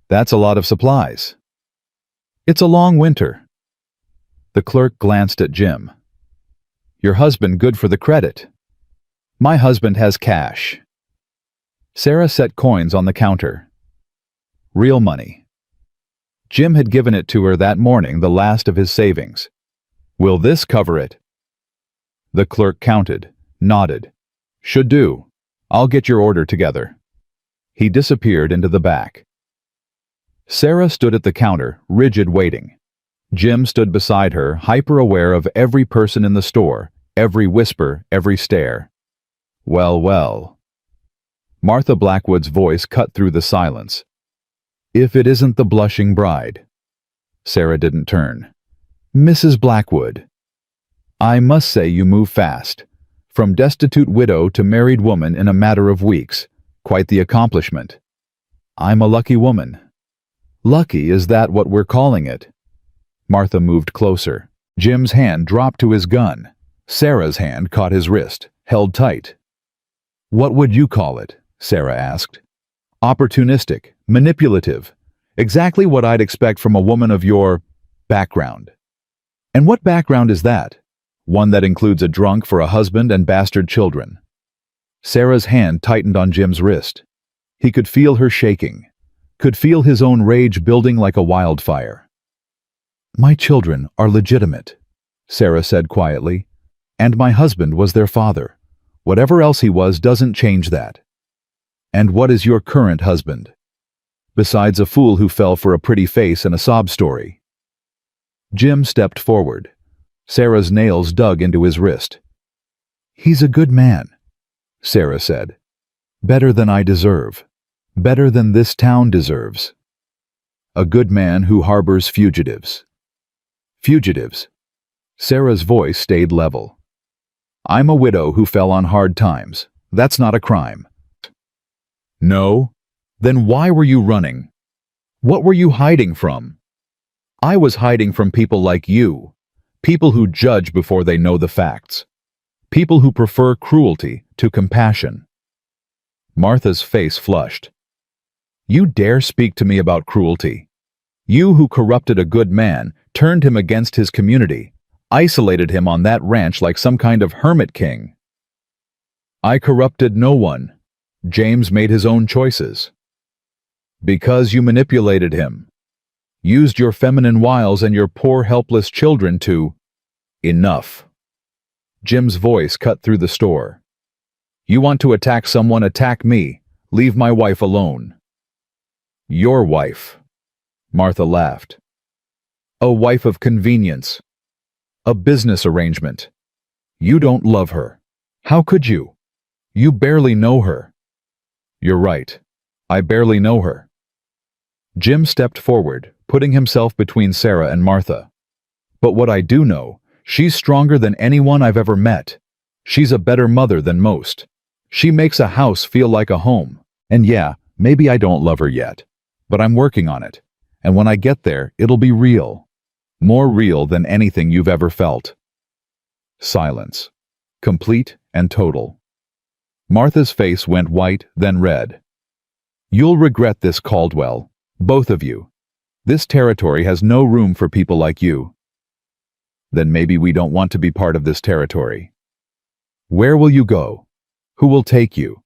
That's a lot of supplies. It's a long winter. The clerk glanced at Jim. Your husband good for the credit. My husband has cash. Sarah set coins on the counter. Real money. Jim had given it to her that morning, the last of his savings. Will this cover it? The clerk counted, nodded. Should do. I'll get your order together. He disappeared into the back. Sarah stood at the counter, rigid, waiting. Jim stood beside her, hyper-aware of every person in the store, every whisper, every stare. Well, well. Martha Blackwood's voice cut through the silence. If it isn't the blushing bride. Sarah didn't turn. Mrs. Blackwood. I must say you move fast. From destitute widow to married woman in a matter of weeks. Quite the accomplishment. I'm a lucky woman. Lucky, is that what we're calling it? Martha moved closer. Jim's hand dropped to his gun. Sarah's hand caught his wrist, held tight. What would you call it? Sarah asked. Opportunistic, manipulative. Exactly what I'd expect from a woman of your background. And what background is that? One that includes a drunk for a husband and bastard children. Sarah's hand tightened on Jim's wrist. He could feel her shaking, could feel his own rage building like a wildfire. My children are legitimate, Sarah said quietly, and my husband was their father. Whatever else he was doesn't change that. And what is your current husband? Besides a fool who fell for a pretty face and a sob story. Jim stepped forward. Sarah's nails dug into his wrist. He's a good man, Sarah said. Better than I deserve. Better than this town deserves. A good man who harbors fugitives. Fugitives. Sarah's voice stayed level. I'm a widow who fell on hard times. That's not a crime. No? Then why were you running? What were you hiding from? I was hiding from people like you. People who judge before they know the facts. People who prefer cruelty to compassion. Martha's face flushed. You dare speak to me about cruelty? You who corrupted a good man, turned him against his community, isolated him on that ranch like some kind of hermit king. I corrupted no one. James made his own choices. Because you manipulated him. Used your feminine wiles and your poor helpless children to... Enough. Jim's voice cut through the store. You want to attack someone, attack me. Leave my wife alone. Your wife. Martha laughed. A wife of convenience. A business arrangement. You don't love her. How could you? You barely know her. You're right. I barely know her. Jim stepped forward, putting himself between Sarah and Martha. But what I do know, she's stronger than anyone I've ever met. She's a better mother than most. She makes a house feel like a home. And yeah, maybe I don't love her yet. But I'm working on it. And when I get there, it'll be real. More real than anything you've ever felt. Silence. Complete and total. Martha's face went white, then red. You'll regret this, Caldwell. Both of you. This territory has no room for people like you. Then maybe we don't want to be part of this territory. Where will you go? Who will take you?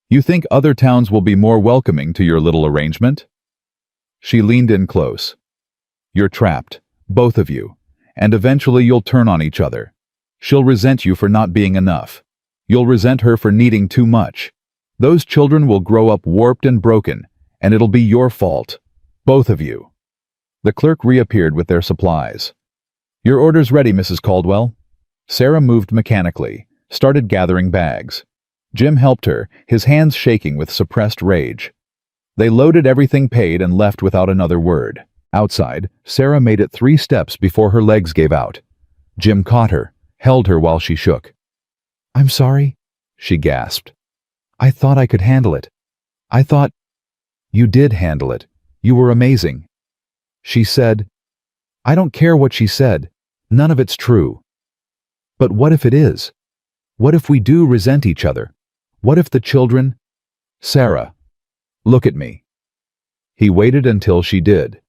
You think other towns will be more welcoming to your little arrangement? She leaned in close. You're trapped, both of you, and eventually you'll turn on each other. She'll resent you for not being enough. You'll resent her for needing too much. Those children will grow up warped and broken, and it'll be your fault. Both of you. The clerk reappeared with their supplies. Your order's ready, Mrs. Caldwell. Sarah moved mechanically, started gathering bags. Jim helped her, his hands shaking with suppressed rage. They loaded everything paid and left without another word. Outside, Sarah made it 3 steps before her legs gave out. Jim caught her, held her while she shook. I'm sorry, she gasped. I thought I could handle it. I thought... You did handle it. You were amazing. She said, I don't care what she said. None of it's true. But what if it is? What if we do resent each other? What if the children... Sarah, look at me. He waited until she did.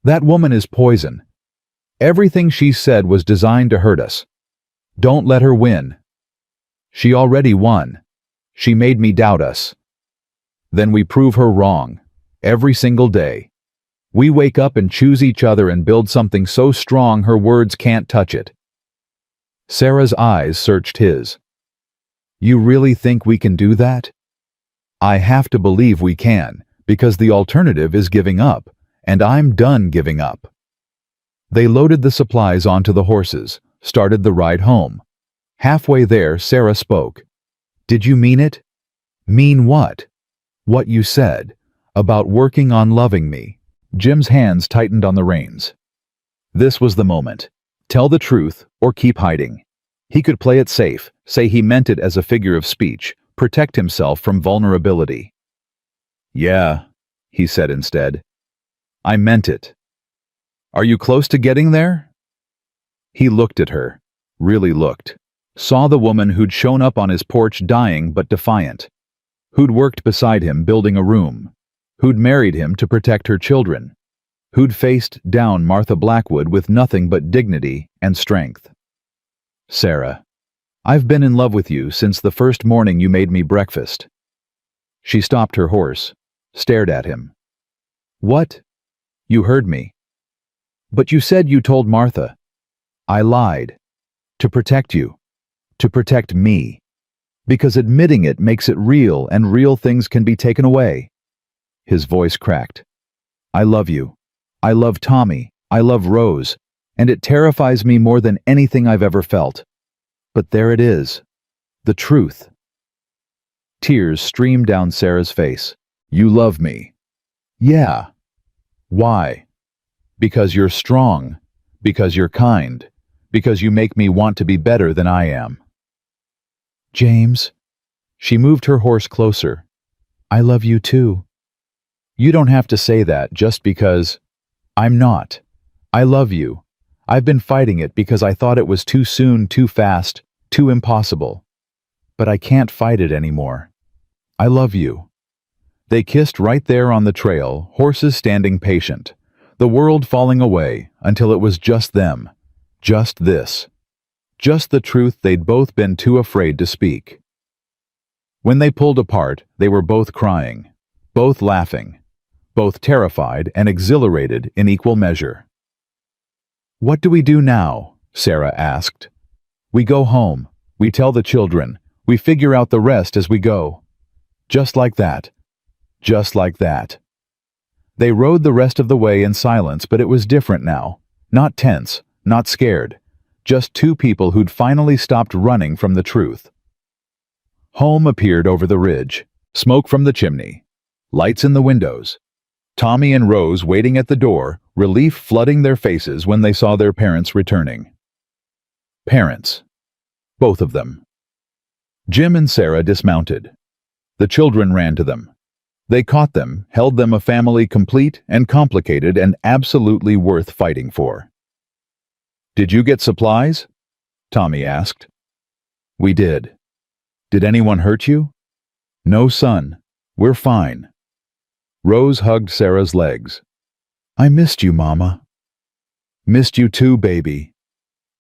That woman is poison. Everything she said was designed to hurt us. Don't let her win. She already won. She made me doubt us. Then we prove her wrong. Every single day. We wake up and choose each other and build something so strong her words can't touch it. Sarah's eyes searched his. You really think we can do that? I have to believe we can, because the alternative is giving up, and I'm done giving up. They loaded the supplies onto the horses, started the ride home. Halfway there, Sarah spoke. Did you mean it? Mean what? What you said, about working on loving me. Jim's hands tightened on the reins. This was the moment. Tell the truth or keep hiding. He could play it safe, say he meant it as a figure of speech, protect himself from vulnerability. Yeah, he said instead. I meant it. Are you close to getting there? He looked at her, really looked. Saw the woman who'd shown up on his porch dying but defiant. Who'd worked beside him building a room. Who'd married him to protect her children. Who'd faced down Martha Blackwood with nothing but dignity and strength. Sarah, I've been in love with you since the first morning you made me breakfast. She stopped her horse, stared at him. What? You heard me. But you said you told Martha. I lied. To protect you. To protect me. Because admitting it makes it real, and real things can be taken away. His voice cracked. I love you. I love Tommy. I love Rose. And it terrifies me more than anything I've ever felt. But there it is. The truth. Tears streamed down Sarah's face. You love me. Yeah. Why? Because you're strong. Because you're kind. Because you make me want to be better than I am. James. She moved her horse closer. I love you too. You don't have to say that just because. I'm not. I love you. I've been fighting it because I thought it was too soon, too fast, too impossible. But I can't fight it anymore. I love you. They kissed right there on the trail, horses standing patient, the world falling away until it was just them, just this, just the truth they'd both been too afraid to speak. When they pulled apart, they were both crying, both laughing, both terrified and exhilarated in equal measure. What do we do now? Sarah asked. We go home. We tell the children. We figure out the rest as we go. Just like that. Just like that. They rode the rest of the way in silence, but it was different now. Not tense, not scared. Just two people who'd finally stopped running from the truth. Home appeared over the ridge. Smoke from the chimney. Lights in the windows. Tommy and Rose waiting at the door, relief flooding their faces when they saw their parents returning. Parents. Both of them. Jim and Sarah dismounted. The children ran to them. They caught them, held them, a family complete and complicated and absolutely worth fighting for. Did you get supplies? Tommy asked. We did. Did anyone hurt you? No, son. We're fine. Rose hugged Sarah's legs. I missed you, Mama. Missed you too, baby.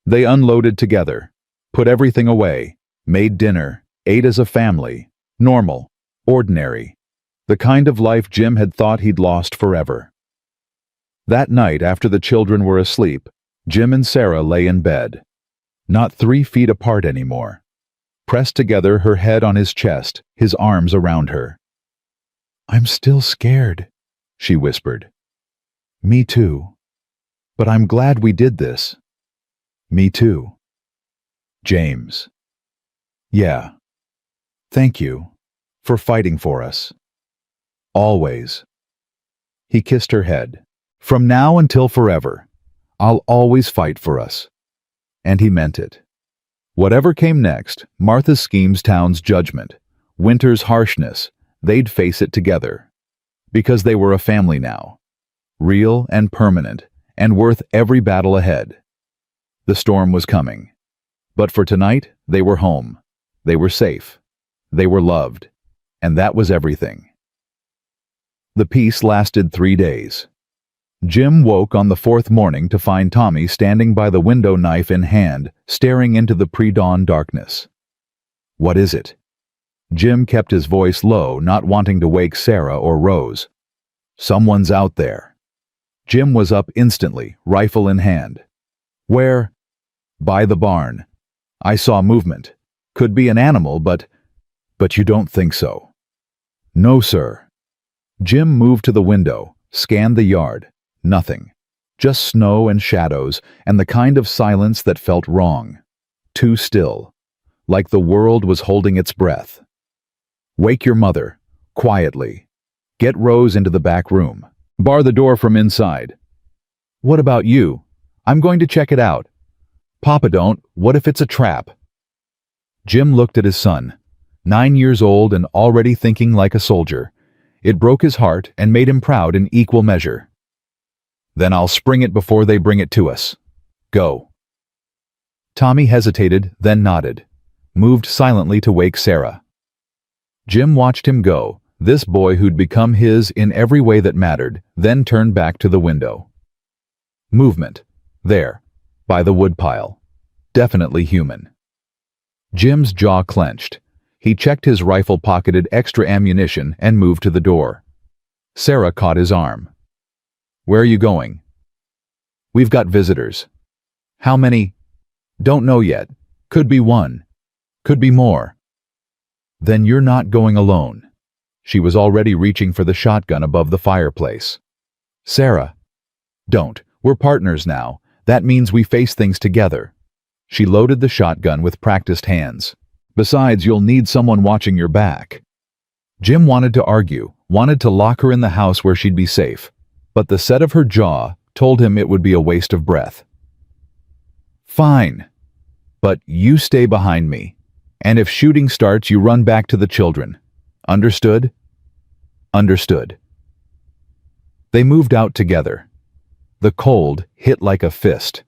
They unloaded together, put everything away, made dinner, ate as a family, normal, ordinary, the kind of life Jim had thought he'd lost forever. That night, after the children were asleep, Jim and Sarah lay in bed, not 3 feet apart anymore, pressed together, her head on his chest, his arms around her. I'm still scared, she whispered. Me too. But I'm glad we did this. Me too. James. Yeah. Thank you for fighting for us. Always. He kissed her head. From now until forever, I'll always fight for us. And he meant it. Whatever came next, Martha's schemes, town's judgment, winter's harshness, they'd face it together. Because they were a family now. Real and permanent, and worth every battle ahead. The storm was coming. But for tonight, they were home. They were safe. They were loved. And that was everything. The peace lasted 3 days. Jim woke on the 4th morning to find Tommy standing by the window, knife in hand, staring into the pre-dawn darkness. What is it? Jim kept his voice low, not wanting to wake Sarah or Rose. "Someone's out there." Jim was up instantly, rifle in hand. "Where?" "By the barn. I saw movement. Could be an animal, but you don't think so?" "No, sir." Jim moved to the window, scanned the yard. Nothing. Just snow and shadows, and the kind of silence that felt wrong. Too still. Like the world was holding its breath. "Wake your mother. Quietly. Get Rose into the back room. Bar the door from inside." "What about you?" "I'm going to check it out." "Papa, don't. What if it's a trap?" Jim looked at his son, 9 years old and already thinking like a soldier. It broke his heart and made him proud in equal measure. "Then I'll spring it before they bring it to us. Go." Tommy hesitated, then nodded, moved silently to wake Sarah. Jim watched him go, this boy who'd become his in every way that mattered, then turned back to the window. Movement. There. By the woodpile. Definitely human. Jim's jaw clenched. He checked his rifle-pocketed extra ammunition and moved to the door. Sarah caught his arm. "Where are you going?" "We've got visitors." "How many?" "Don't know yet. Could be one. Could be more." "Then you're not going alone." She was already reaching for the shotgun above the fireplace. "Sarah." "Don't. We're partners now. That means we face things together." She loaded the shotgun with practiced hands. "Besides, you'll need someone watching your back." Jim wanted to argue, wanted to lock her in the house where she'd be safe, but the set of her jaw told him it would be a waste of breath. "Fine. But you stay behind me. And if shooting starts, you run back to the children. Understood?" "Understood." They moved out together. The cold hit like a fist.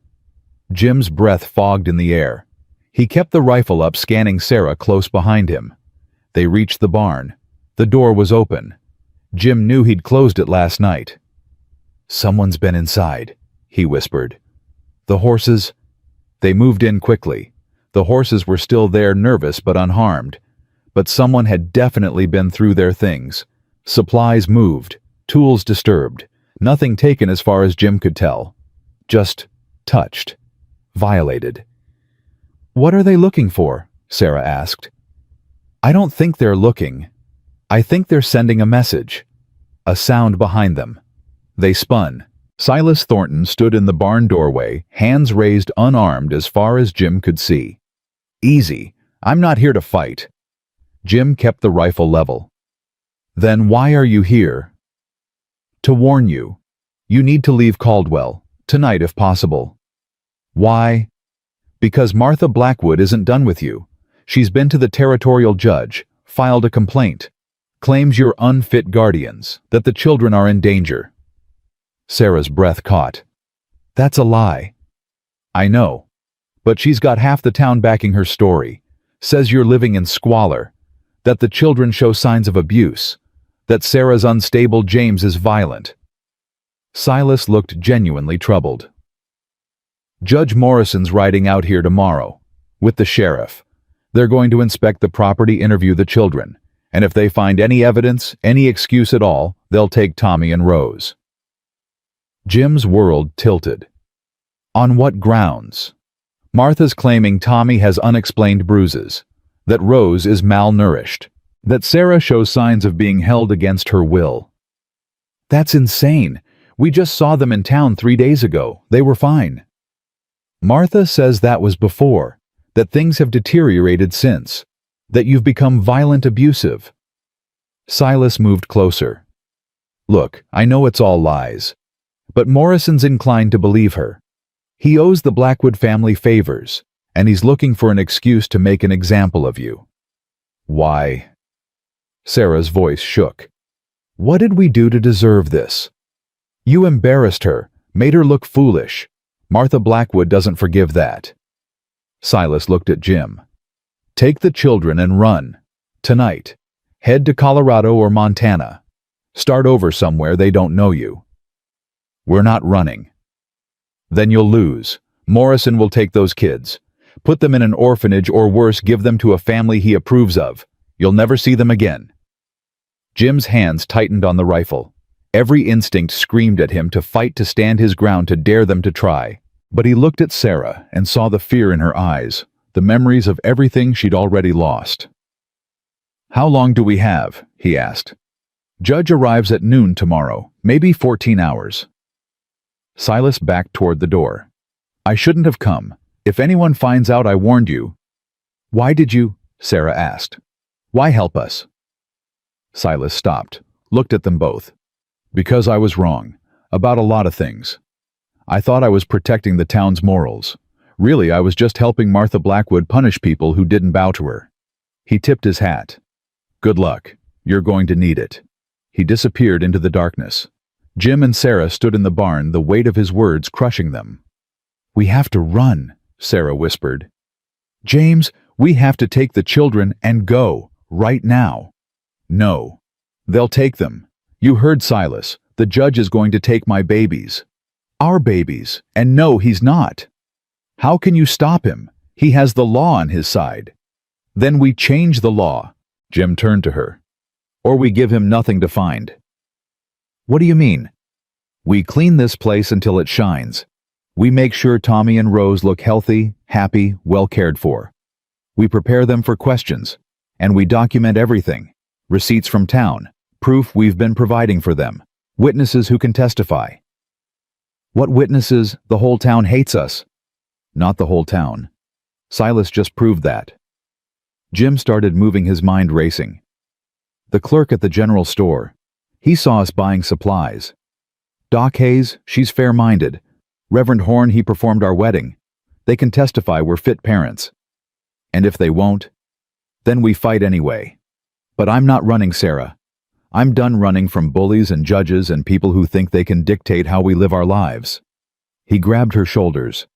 Jim's breath fogged in the air. He kept the rifle up, scanning Sarah close behind him. They reached the barn. The door was open. Jim knew he'd closed it last night. "Someone's been inside," he whispered. "The horses?" They moved in quickly. The horses were still there, nervous but unharmed. But someone had definitely been through their things. Supplies moved, tools disturbed, nothing taken as far as Jim could tell. Just touched. Violated. "What are they looking for?" Sarah asked. "I don't think they're looking. I think they're sending a message." A sound behind them. They spun. Silas Thornton stood in the barn doorway, hands raised, unarmed as far as Jim could see. "Easy. I'm not here to fight." Jim kept the rifle level. "Then why are you here?" "To warn you. You need to leave Caldwell, tonight if possible." "Why?" "Because Martha Blackwood isn't done with you. She's been to the territorial judge, filed a complaint. Claims you're unfit guardians, that the children are in danger." Sarah's breath caught. "That's a lie." "I know. But she's got half the town backing her story. Says you're living in squalor. That the children show signs of abuse. That Sarah's unstable, James is violent." Silas looked genuinely troubled. "Judge Morrison's riding out here tomorrow. With the sheriff. They're going to inspect the property, interview the children. And if they find any evidence, any excuse at all, they'll take Tommy and Rose." Jim's world tilted. "On what grounds?" "Martha's claiming Tommy has unexplained bruises. That Rose is malnourished. That Sarah shows signs of being held against her will." "That's insane. We just saw them in town 3 days ago. They were fine." "Martha says that was before. That things have deteriorated since. That you've become violent, abusive." Silas moved closer. "Look, I know it's all lies. But Morrison's inclined to believe her. He owes the Blackwood family favors, and he's looking for an excuse to make an example of you." "Why?" Sarah's voice shook. "What did we do to deserve this? You embarrassed her, made her look foolish. Martha Blackwood doesn't forgive that." Silas looked at Jim. "Take the children and run. Tonight. Head to Colorado or Montana. Start over somewhere they don't know you." "We're not running." "Then you'll lose. Morrison will take those kids. Put them in an orphanage or worse, give them to a family he approves of. You'll never see them again." Jim's hands tightened on the rifle. Every instinct screamed at him to fight, to stand his ground, to dare them to try. But he looked at Sarah and saw the fear in her eyes, the memories of everything she'd already lost. "How long do we have?" he asked. "Judge arrives at noon tomorrow, maybe 14 hours. Silas backed toward the door. "I shouldn't have come. If anyone finds out I warned you." "Why did you?" Sarah asked. "Why help us?" Silas stopped, looked at them both. "Because I was wrong. About a lot of things. I thought I was protecting the town's morals. Really, I was just helping Martha Blackwood punish people who didn't bow to her." He tipped his hat. "Good luck. You're going to need it." He disappeared into the darkness. Jim and Sarah stood in the barn, the weight of his words crushing them. "We have to run," Sarah whispered. "James, we have to take the children and go, right now." "No. They'll take them. You heard Silas. The judge is going to take my babies." "Our babies. And no, he's not." "How can you stop him? He has the law on his side." "Then we change the law." Jim turned to her. "Or we give him nothing to find." "What do you mean?" "We clean this place until it shines. We make sure Tommy and Rose look healthy, happy, well cared for. We prepare them for questions. And we document everything. Receipts from town, proof we've been providing for them, witnesses who can testify." "What witnesses? The whole town hates us." "Not the whole town. Silas just proved that." Jim started moving, his mind racing. "The clerk at the general store. He saw us buying supplies. Doc Hayes, she's fair-minded. Reverend Horn, he performed our wedding. They can testify we're fit parents. And if they won't, then we fight anyway. But I'm not running, Sarah. I'm done running from bullies and judges and people who think they can dictate how we live our lives." He grabbed her shoulders.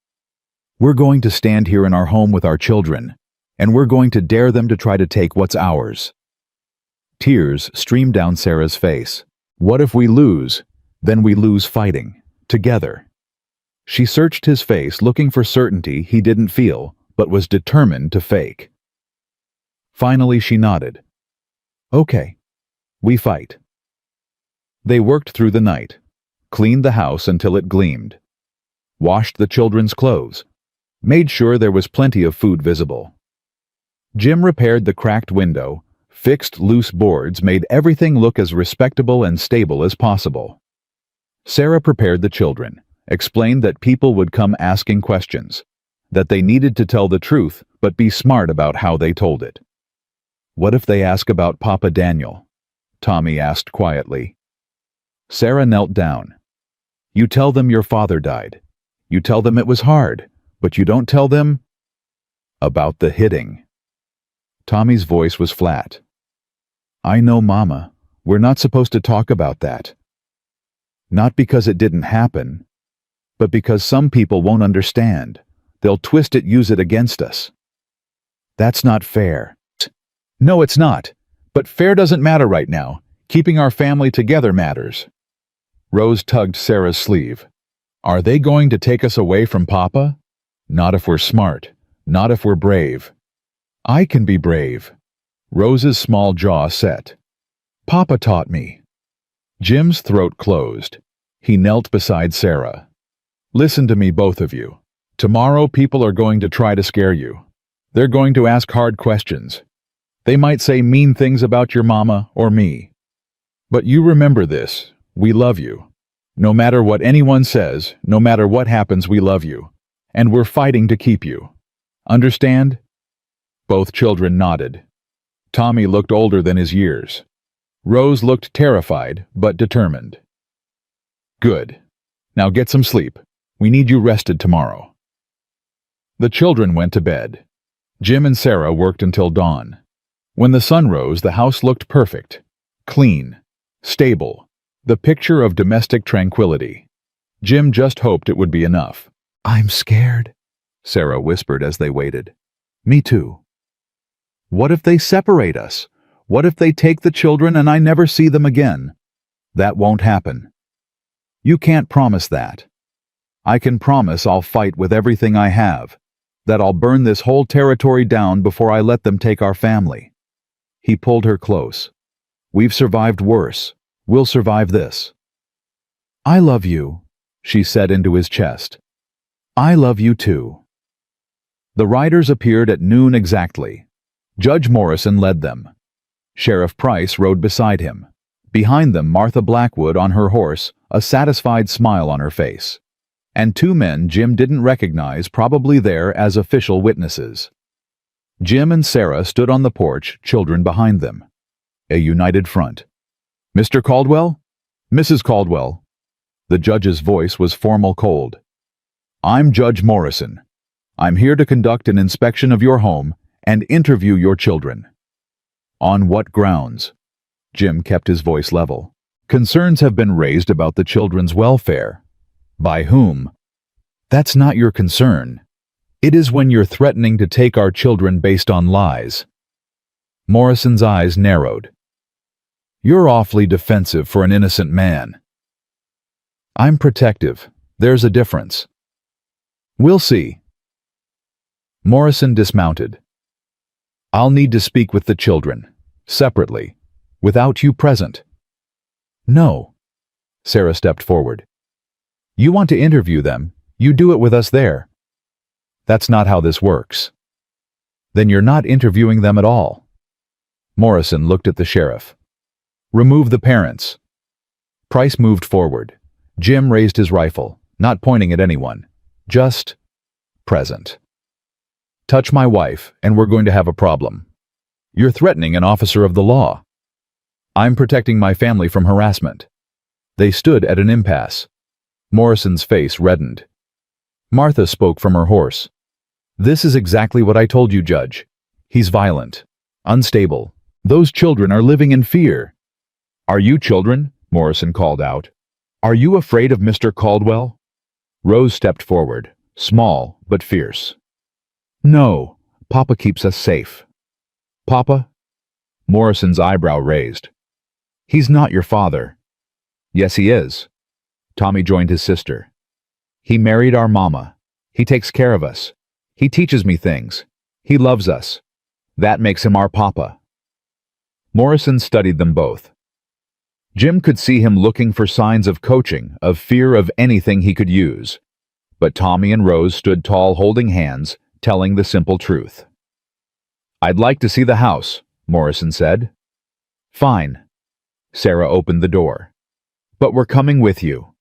"We're going to stand here in our home with our children, and we're going to dare them to try to take what's ours." Tears streamed down Sarah's face. "What if we lose? Then we lose fighting, together." She searched his face, looking for certainty he didn't feel, but was determined to fake. Finally she nodded. "Okay, we fight." They worked through the night, cleaned the house until it gleamed, washed the children's clothes, made sure there was plenty of food visible. Jim repaired the cracked window, fixed loose boards, made everything look as respectable and stable as possible. Sarah prepared the children, explained that people would come asking questions, that they needed to tell the truth but be smart about how they told it. "What if they ask about Papa Daniel?" Tommy asked quietly. Sarah knelt down. "You tell them your father died. You tell them it was hard, but you don't tell them about the hitting." Tommy's voice was flat. "I know, Mama. We're not supposed to talk about that. Not because it didn't happen, but because some people won't understand. They'll twist it, use it against us." "That's not fair." "No, it's not. But fair doesn't matter right now. Keeping our family together matters." Rose tugged Sarah's sleeve. "Are they going to take us away from Papa? Not if we're smart. Not if we're brave." "I can be brave." Rose's small jaw set. "Papa taught me." Jim's throat closed. He knelt beside Sarah. "Listen to me, both of you. Tomorrow people are going to try to scare you. They're going to ask hard questions. They might say mean things about your mama or me. But you remember this. We love you. No matter what anyone says, no matter what happens, we love you. And we're fighting to keep you. Understand?" Both children nodded. Tommy looked older than his years. Rose looked terrified, but determined. "Good. Now get some sleep. We need you rested tomorrow." The children went to bed. Jim and Sarah worked until dawn. When the sun rose, the house looked perfect. Clean. Stable. The picture of domestic tranquility. Jim just hoped it would be enough. "I'm scared," Sarah whispered as they waited. "Me too." "What if they separate us? What if they take the children and I never see them again?" "That won't happen." "You can't promise that." "I can promise I'll fight with everything I have, that I'll burn this whole territory down before I let them take our family." He pulled her close. "We've survived worse. We'll survive this." "I love you," she said into his chest. "I love you too." The riders appeared at noon exactly. Judge Morrison led them. Sheriff Price rode beside him. Behind them, Martha Blackwood on her horse, a satisfied smile on her face. And two men Jim didn't recognize, probably there as official witnesses. Jim and Sarah stood on the porch, children behind them. A united front. "Mr. Caldwell? Mrs. Caldwell." The judge's voice was formal, cold. "I'm Judge Morrison. I'm here to conduct an inspection of your home and interview your children." "On what grounds?" Jim kept his voice level. "Concerns have been raised about the children's welfare." "By whom?" "That's not your concern. It is when you're threatening to take our children based on lies." Morrison's eyes narrowed. "You're awfully defensive for an innocent man." "I'm protective. There's a difference." "We'll see." Morrison dismounted. "I'll need to speak with the children, separately, without you present." "No." Sarah stepped forward. "You want to interview them, you do it with us there." "That's not how this works." "Then you're not interviewing them at all." Morrison looked at the sheriff. "Remove the parents." Price moved forward. Jim raised his rifle, not pointing at anyone, just present. "Touch my wife, and we're going to have a problem. You're threatening an officer of the law." "I'm protecting my family from harassment." They stood at an impasse. Morrison's face reddened. Martha spoke from her horse. "This is exactly what I told you, Judge. He's violent, unstable. Those children are living in fear." "Are you children?" Morrison called out. "Are you afraid of Mr. Caldwell?" Rose stepped forward, small but fierce. "No, Papa keeps us safe." "Papa?" Morrison's eyebrow raised. "He's not your father." "Yes, he is." Tommy joined his sister. "He married our mama. He takes care of us. He teaches me things. He loves us. That makes him our papa." Morrison studied them both. Jim could see him looking for signs of coaching, of fear of anything he could use. But Tommy and Rose stood tall, holding hands, telling the simple truth. "I'd like to see the house," Morrison said. "Fine." Sarah opened the door. "But we're coming with you."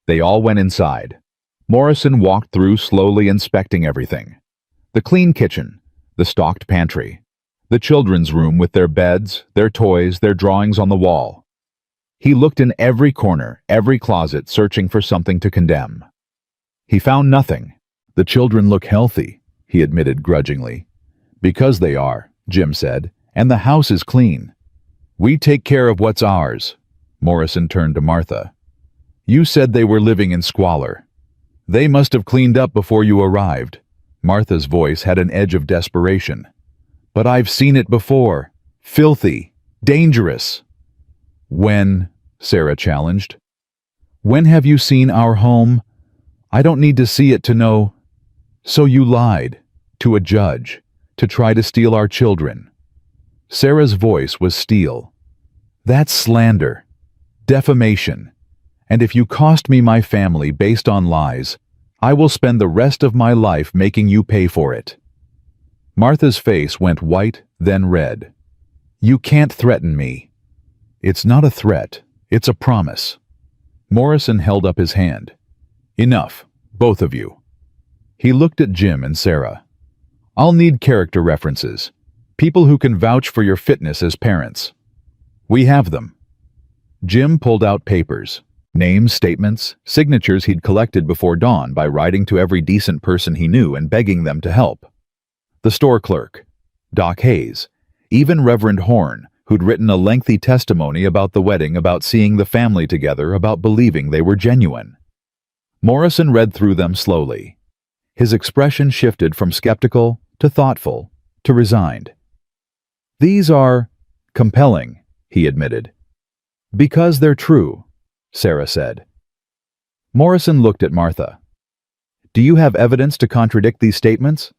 They all went inside. Morrison walked through, slowly inspecting everything. The clean kitchen, the stocked pantry, the children's room with their beds, their toys, their drawings on the wall. He looked in every corner, every closet, searching for something to condemn. He found nothing. "The children look healthy," he admitted grudgingly. "Because they are," Jim said, "and the house is clean. We take care of what's ours." Morrison turned to Martha. "You said they were living in squalor. They must have cleaned up before you arrived." Martha's voice had an edge of desperation. "But I've seen it before. Filthy. Dangerous." "When?" Sarah challenged. "When have you seen our home? I don't need to see it to know." "So you lied. To a judge. To try to steal our children." Sarah's voice was steel. "That's slander. Defamation. And if you cost me my family based on lies, I will spend the rest of my life making you pay for it." Martha's face went white, then red. "You can't threaten me." "It's not a threat. It's a promise." Morrison held up his hand. "Enough, both of you." He looked at Jim and Sarah. "I'll need character references. People who can vouch for your fitness as parents." "We have them." Jim pulled out papers. Names, statements, signatures he'd collected before dawn by writing to every decent person he knew and begging them to help. The store clerk, Doc Hayes, even Reverend Horn, who'd written a lengthy testimony about the wedding, about seeing the family together, about believing they were genuine. Morrison read through them slowly. His expression shifted from skeptical to thoughtful to resigned. "These are compelling," he admitted. "Because they're true," Sarah said. Morrison looked at Martha. "Do you have evidence to contradict these statements?"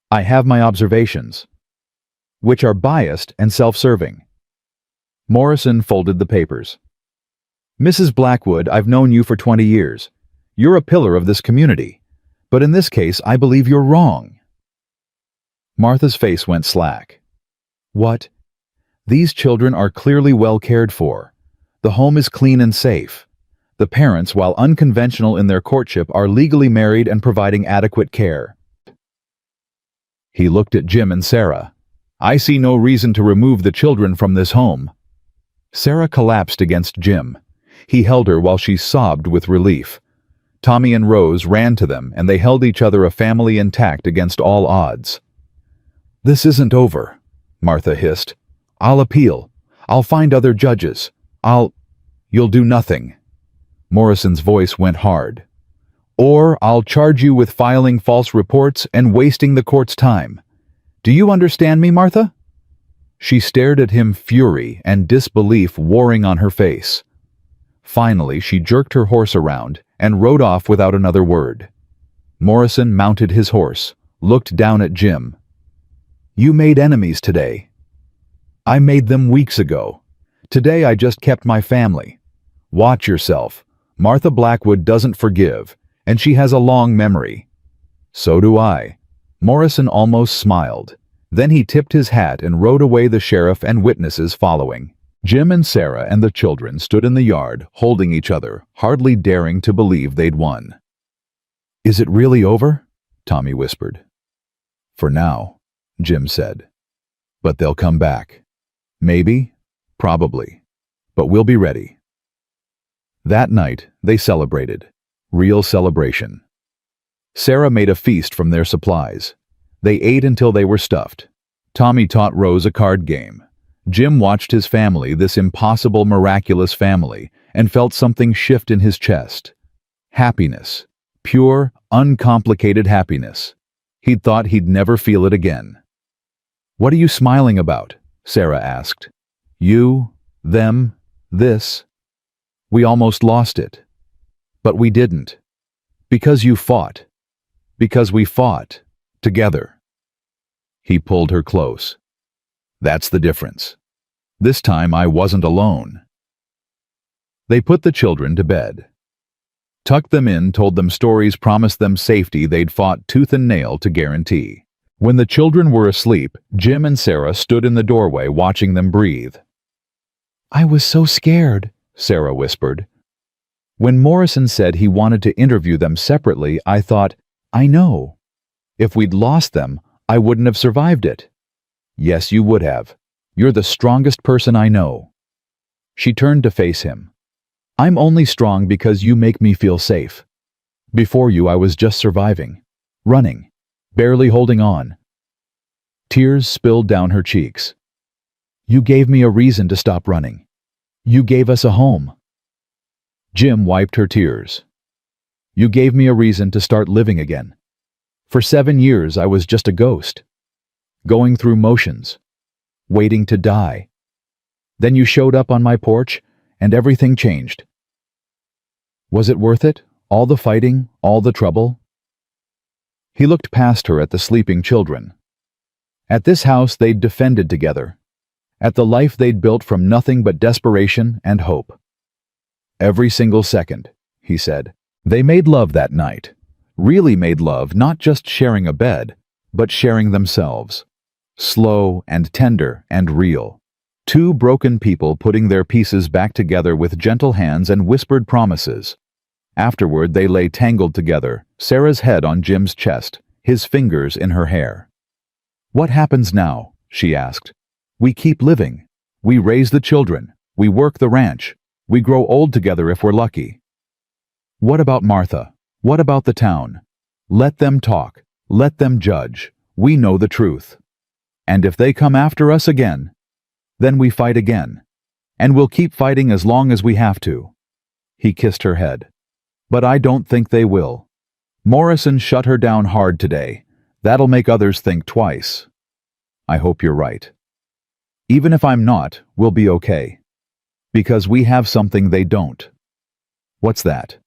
"I have my observations." which are biased and self-serving. Morrison folded the papers. Mrs. Blackwood, I've known you for 20 years. You're a pillar of this community. But in this case, I believe you're wrong. Martha's face went slack. What? These children are clearly well cared for. The home is clean and safe. The parents, while unconventional in their courtship, are legally married and providing adequate care. He looked at Jim and Sarah. I see no reason to remove the children from this home. Sarah collapsed against Jim. He held her while she sobbed with relief. Tommy and Rose ran to them, and they held each other, a family intact against all odds. This isn't over, Martha hissed. I'll appeal. I'll find other judges. You'll do nothing. Morrison's voice went hard. Or I'll charge you with filing false reports and wasting the court's time. Do you understand me, Martha? She stared at him, fury and disbelief warring on her face. Finally, she jerked her horse around and rode off without another word. Morrison mounted his horse, looked down at Jim. You made enemies today. I made them weeks ago. Today I just kept my family. Watch yourself. Martha Blackwood doesn't forgive, and she has a long memory. So do I. Morrison almost smiled. Then he tipped his hat and rode away, the sheriff and witnesses following. Jim and Sarah and the children stood in the yard, holding each other, hardly daring to believe they'd won. Is it really over? Tommy whispered. For now, Jim said. But they'll come back. Maybe, probably, but we'll be ready. That night, they celebrated. Real celebration. Sarah made a feast from their supplies. They ate until they were stuffed. Tommy taught Rose a card game. Jim watched his family, this impossible, miraculous family, and felt something shift in his chest. Happiness. Pure, uncomplicated happiness. He'd thought he'd never feel it again. What are you smiling about? Sarah asked. You, them, this. We almost lost it. But we didn't. Because you fought. Because we fought. Together. He pulled her close. That's the difference. This time I wasn't alone. They put the children to bed. Tucked them in, told them stories, promised them safety they'd fought tooth and nail to guarantee. When the children were asleep, Jim and Sarah stood in the doorway watching them breathe. I was so scared, Sarah whispered. When Morrison said he wanted to interview them separately, I thought, I know. If we'd lost them, I wouldn't have survived it. Yes, you would have. You're the strongest person I know. She turned to face him. I'm only strong because you make me feel safe. Before you, I was just surviving. Running. Barely holding on. Tears spilled down her cheeks. You gave me a reason to stop running. You gave us a home. Jim wiped her tears. You gave me a reason to start living again. For 7 years, I was just a ghost. Going through motions. Waiting to die. Then you showed up on my porch, and everything changed. Was it worth it? All the fighting, all the trouble? He looked past her at the sleeping children. At this house they'd defended together. At the life they'd built from nothing but desperation and hope. Every single second, he said. They made love that night. Really made love, not just sharing a bed, but sharing themselves. Slow and tender and real. Two broken people putting their pieces back together with gentle hands and whispered promises. Afterward, they lay tangled together, Sarah's head on Jim's chest, his fingers in her hair. What happens now? She asked. We keep living. We raise the children. We work the ranch. We grow old together if we're lucky. What about Martha? What about the town? Let them talk. Let them judge. We know the truth. And if they come after us again, then we fight again. And we'll keep fighting as long as we have to. He kissed her head. But I don't think they will. Morrison shut her down hard today. That'll make others think twice. I hope you're right. Even if I'm not, we'll be okay. Because we have something they don't. What's that?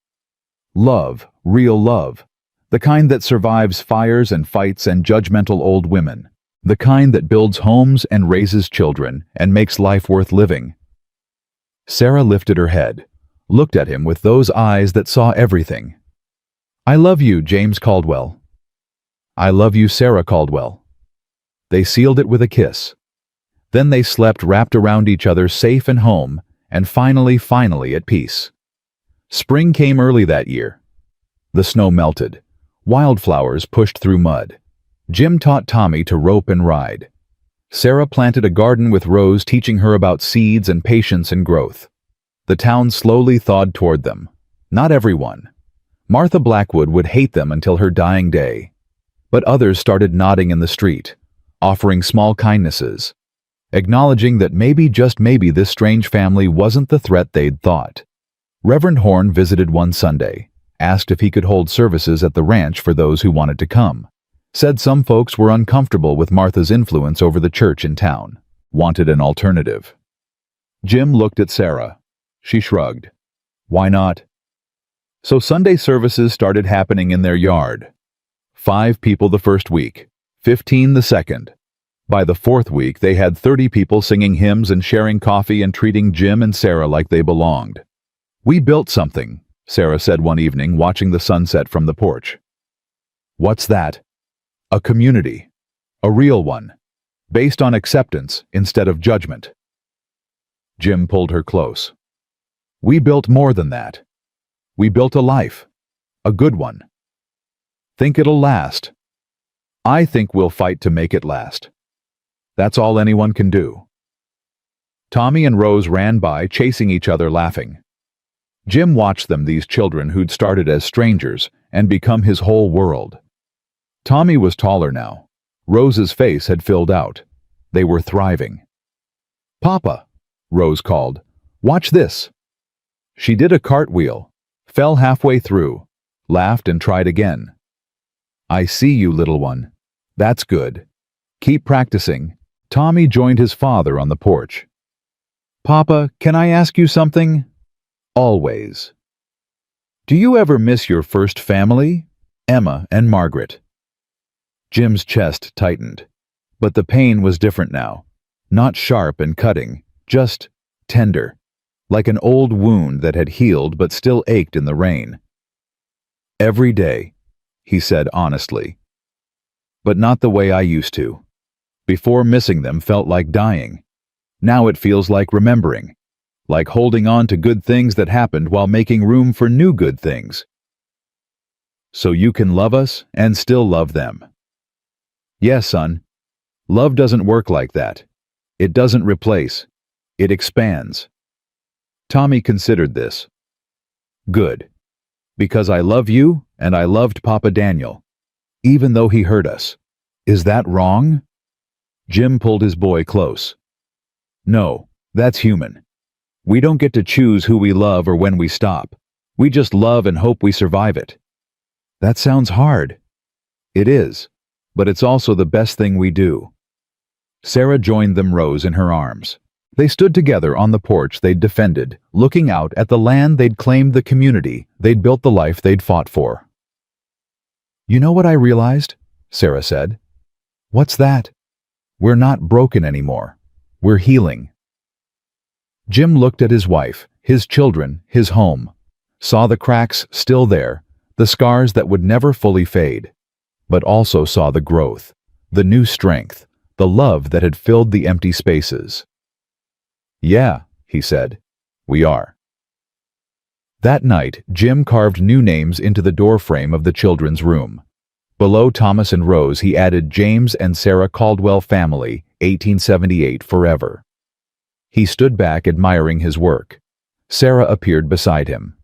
Love, real love. The kind that survives fires and fights and judgmental old women. The kind that builds homes and raises children and makes life worth living. Sarah lifted her head, looked at him with those eyes that saw everything. I love you, James Caldwell. I love you, Sarah Caldwell. They sealed it with a kiss. Then they slept wrapped around each other, safe and home, and finally at peace. Spring came early that year. The snow melted. Wildflowers pushed through mud. Jim taught Tommy to rope and ride. Sarah planted a garden with Rose, teaching her about seeds and patience and growth. The town slowly thawed toward them. Not everyone. Martha Blackwood would hate them until her dying day. But others started nodding in the street, offering small kindnesses, acknowledging that maybe, just maybe, this strange family wasn't the threat they'd thought. Reverend Horn visited one Sunday, asked if he could hold services at the ranch for those who wanted to come. Said some folks were uncomfortable with Martha's influence over the church in town, wanted an alternative. Jim looked at Sarah. She shrugged. Why not? So Sunday services started happening in their yard. 5 people the first week, 15 the second. By the 4th week, they had 30 people singing hymns and sharing coffee and treating Jim and Sarah like they belonged. We built something, Sarah said one evening, watching the sunset from the porch. What's that? A community. A real one. Based on acceptance instead of judgment. Jim pulled her close. We built more than that. We built a life. A good one. Think it'll last? I think we'll fight to make it last. That's all anyone can do. Tommy and Rose ran by, chasing each other, laughing. Jim watched them, these children who'd started as strangers and become his whole world. Tommy was taller now. Rose's face had filled out. They were thriving. Papa, Rose called. Watch this. She did a cartwheel, fell halfway through, laughed and tried again. I see you, little one. That's good. Keep practicing. Tommy joined his father on the porch. Papa, can I ask you something? Always. Do you ever miss your first family? Emma and Margaret. Jim's chest tightened, but the pain was different now. Not sharp and cutting, just tender, like an old wound that had healed but still ached in the rain. Every day, he said honestly. But not the way I used to. Before, missing them felt like dying. Now it feels like remembering, like holding on to good things that happened while making room for new good things. So you can love us and still love them. Yes, son. Love doesn't work like that. It doesn't replace. It expands. Tommy considered this. Good. Because I love you and I loved Papa Daniel, even though he hurt us. Is that wrong? Jim pulled his boy close. No, that's human. We don't get to choose who we love or when we stop. We just love and hope we survive it. That sounds hard. It is, but it's also the best thing we do. Sarah joined them, Rose in her arms. They stood together on the porch they'd defended, looking out at the land they'd claimed, the community they'd built, the life they'd fought for. You know what I realized? Sarah said. What's that? We're not broken anymore. We're healing. Jim looked at his wife, his children, his home, saw the cracks still there, the scars that would never fully fade, but also saw the growth, the new strength, the love that had filled the empty spaces. Yeah, he said, we are. That night, Jim carved new names into the doorframe of the children's room. Below Thomas and Rose, he added James and Sarah Caldwell family, 1878 forever. He stood back, admiring his work. Sarah appeared beside him.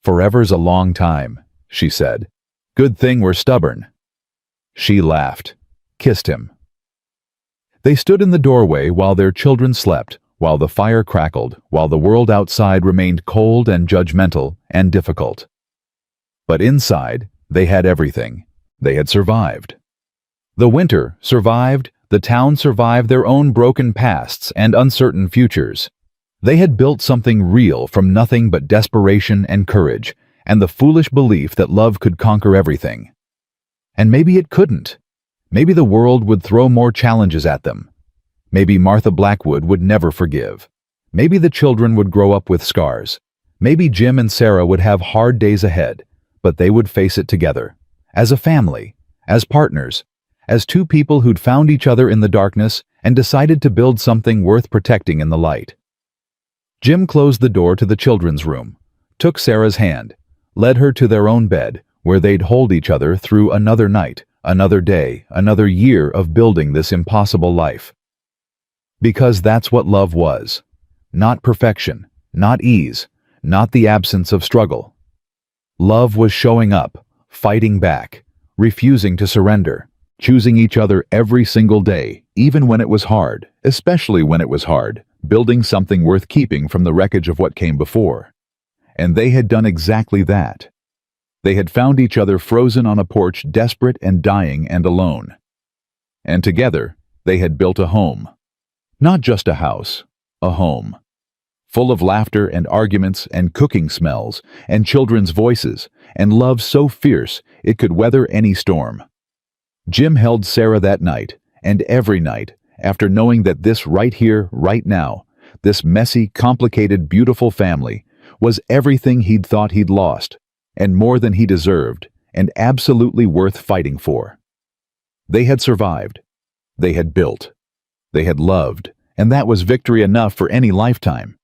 Forever's a long time, she said. Good thing we're stubborn. She laughed, kissed him. They stood in the doorway while their children slept, while the fire crackled, while the world outside remained cold and judgmental and difficult. But inside, they had everything. They had survived. The winter survived, the town survived their own broken pasts and uncertain futures. They had built something real from nothing but desperation and courage, and the foolish belief that love could conquer everything. And maybe it couldn't. Maybe the world would throw more challenges at them. Maybe Martha Blackwood would never forgive. Maybe the children would grow up with scars. Maybe Jim and Sarah would have hard days ahead, but they would face it together. As a family, as partners, as two people who'd found each other in the darkness and decided to build something worth protecting in the light. Jim closed the door to the children's room, took Sarah's hand, led her to their own bed, where they'd hold each other through another night, another day, another year of building this impossible life. Because that's what love was. Not perfection, not ease, not the absence of struggle. Love was showing up, fighting back, refusing to surrender, choosing each other every single day, even when it was hard, especially when it was hard, building something worth keeping from the wreckage of what came before. And they had done exactly that. They had found each other frozen on a porch, desperate and dying and alone. And together, they had built a home. Not just a house, a home. Full of laughter and arguments and cooking smells and children's voices and love so fierce it could weather any storm. Jim held Sarah that night and every night after knowing that this right here, right now, this messy, complicated, beautiful family was everything he'd thought he'd lost and more than he deserved and absolutely worth fighting for. They had survived. They had built. They had loved, and that was victory enough for any lifetime.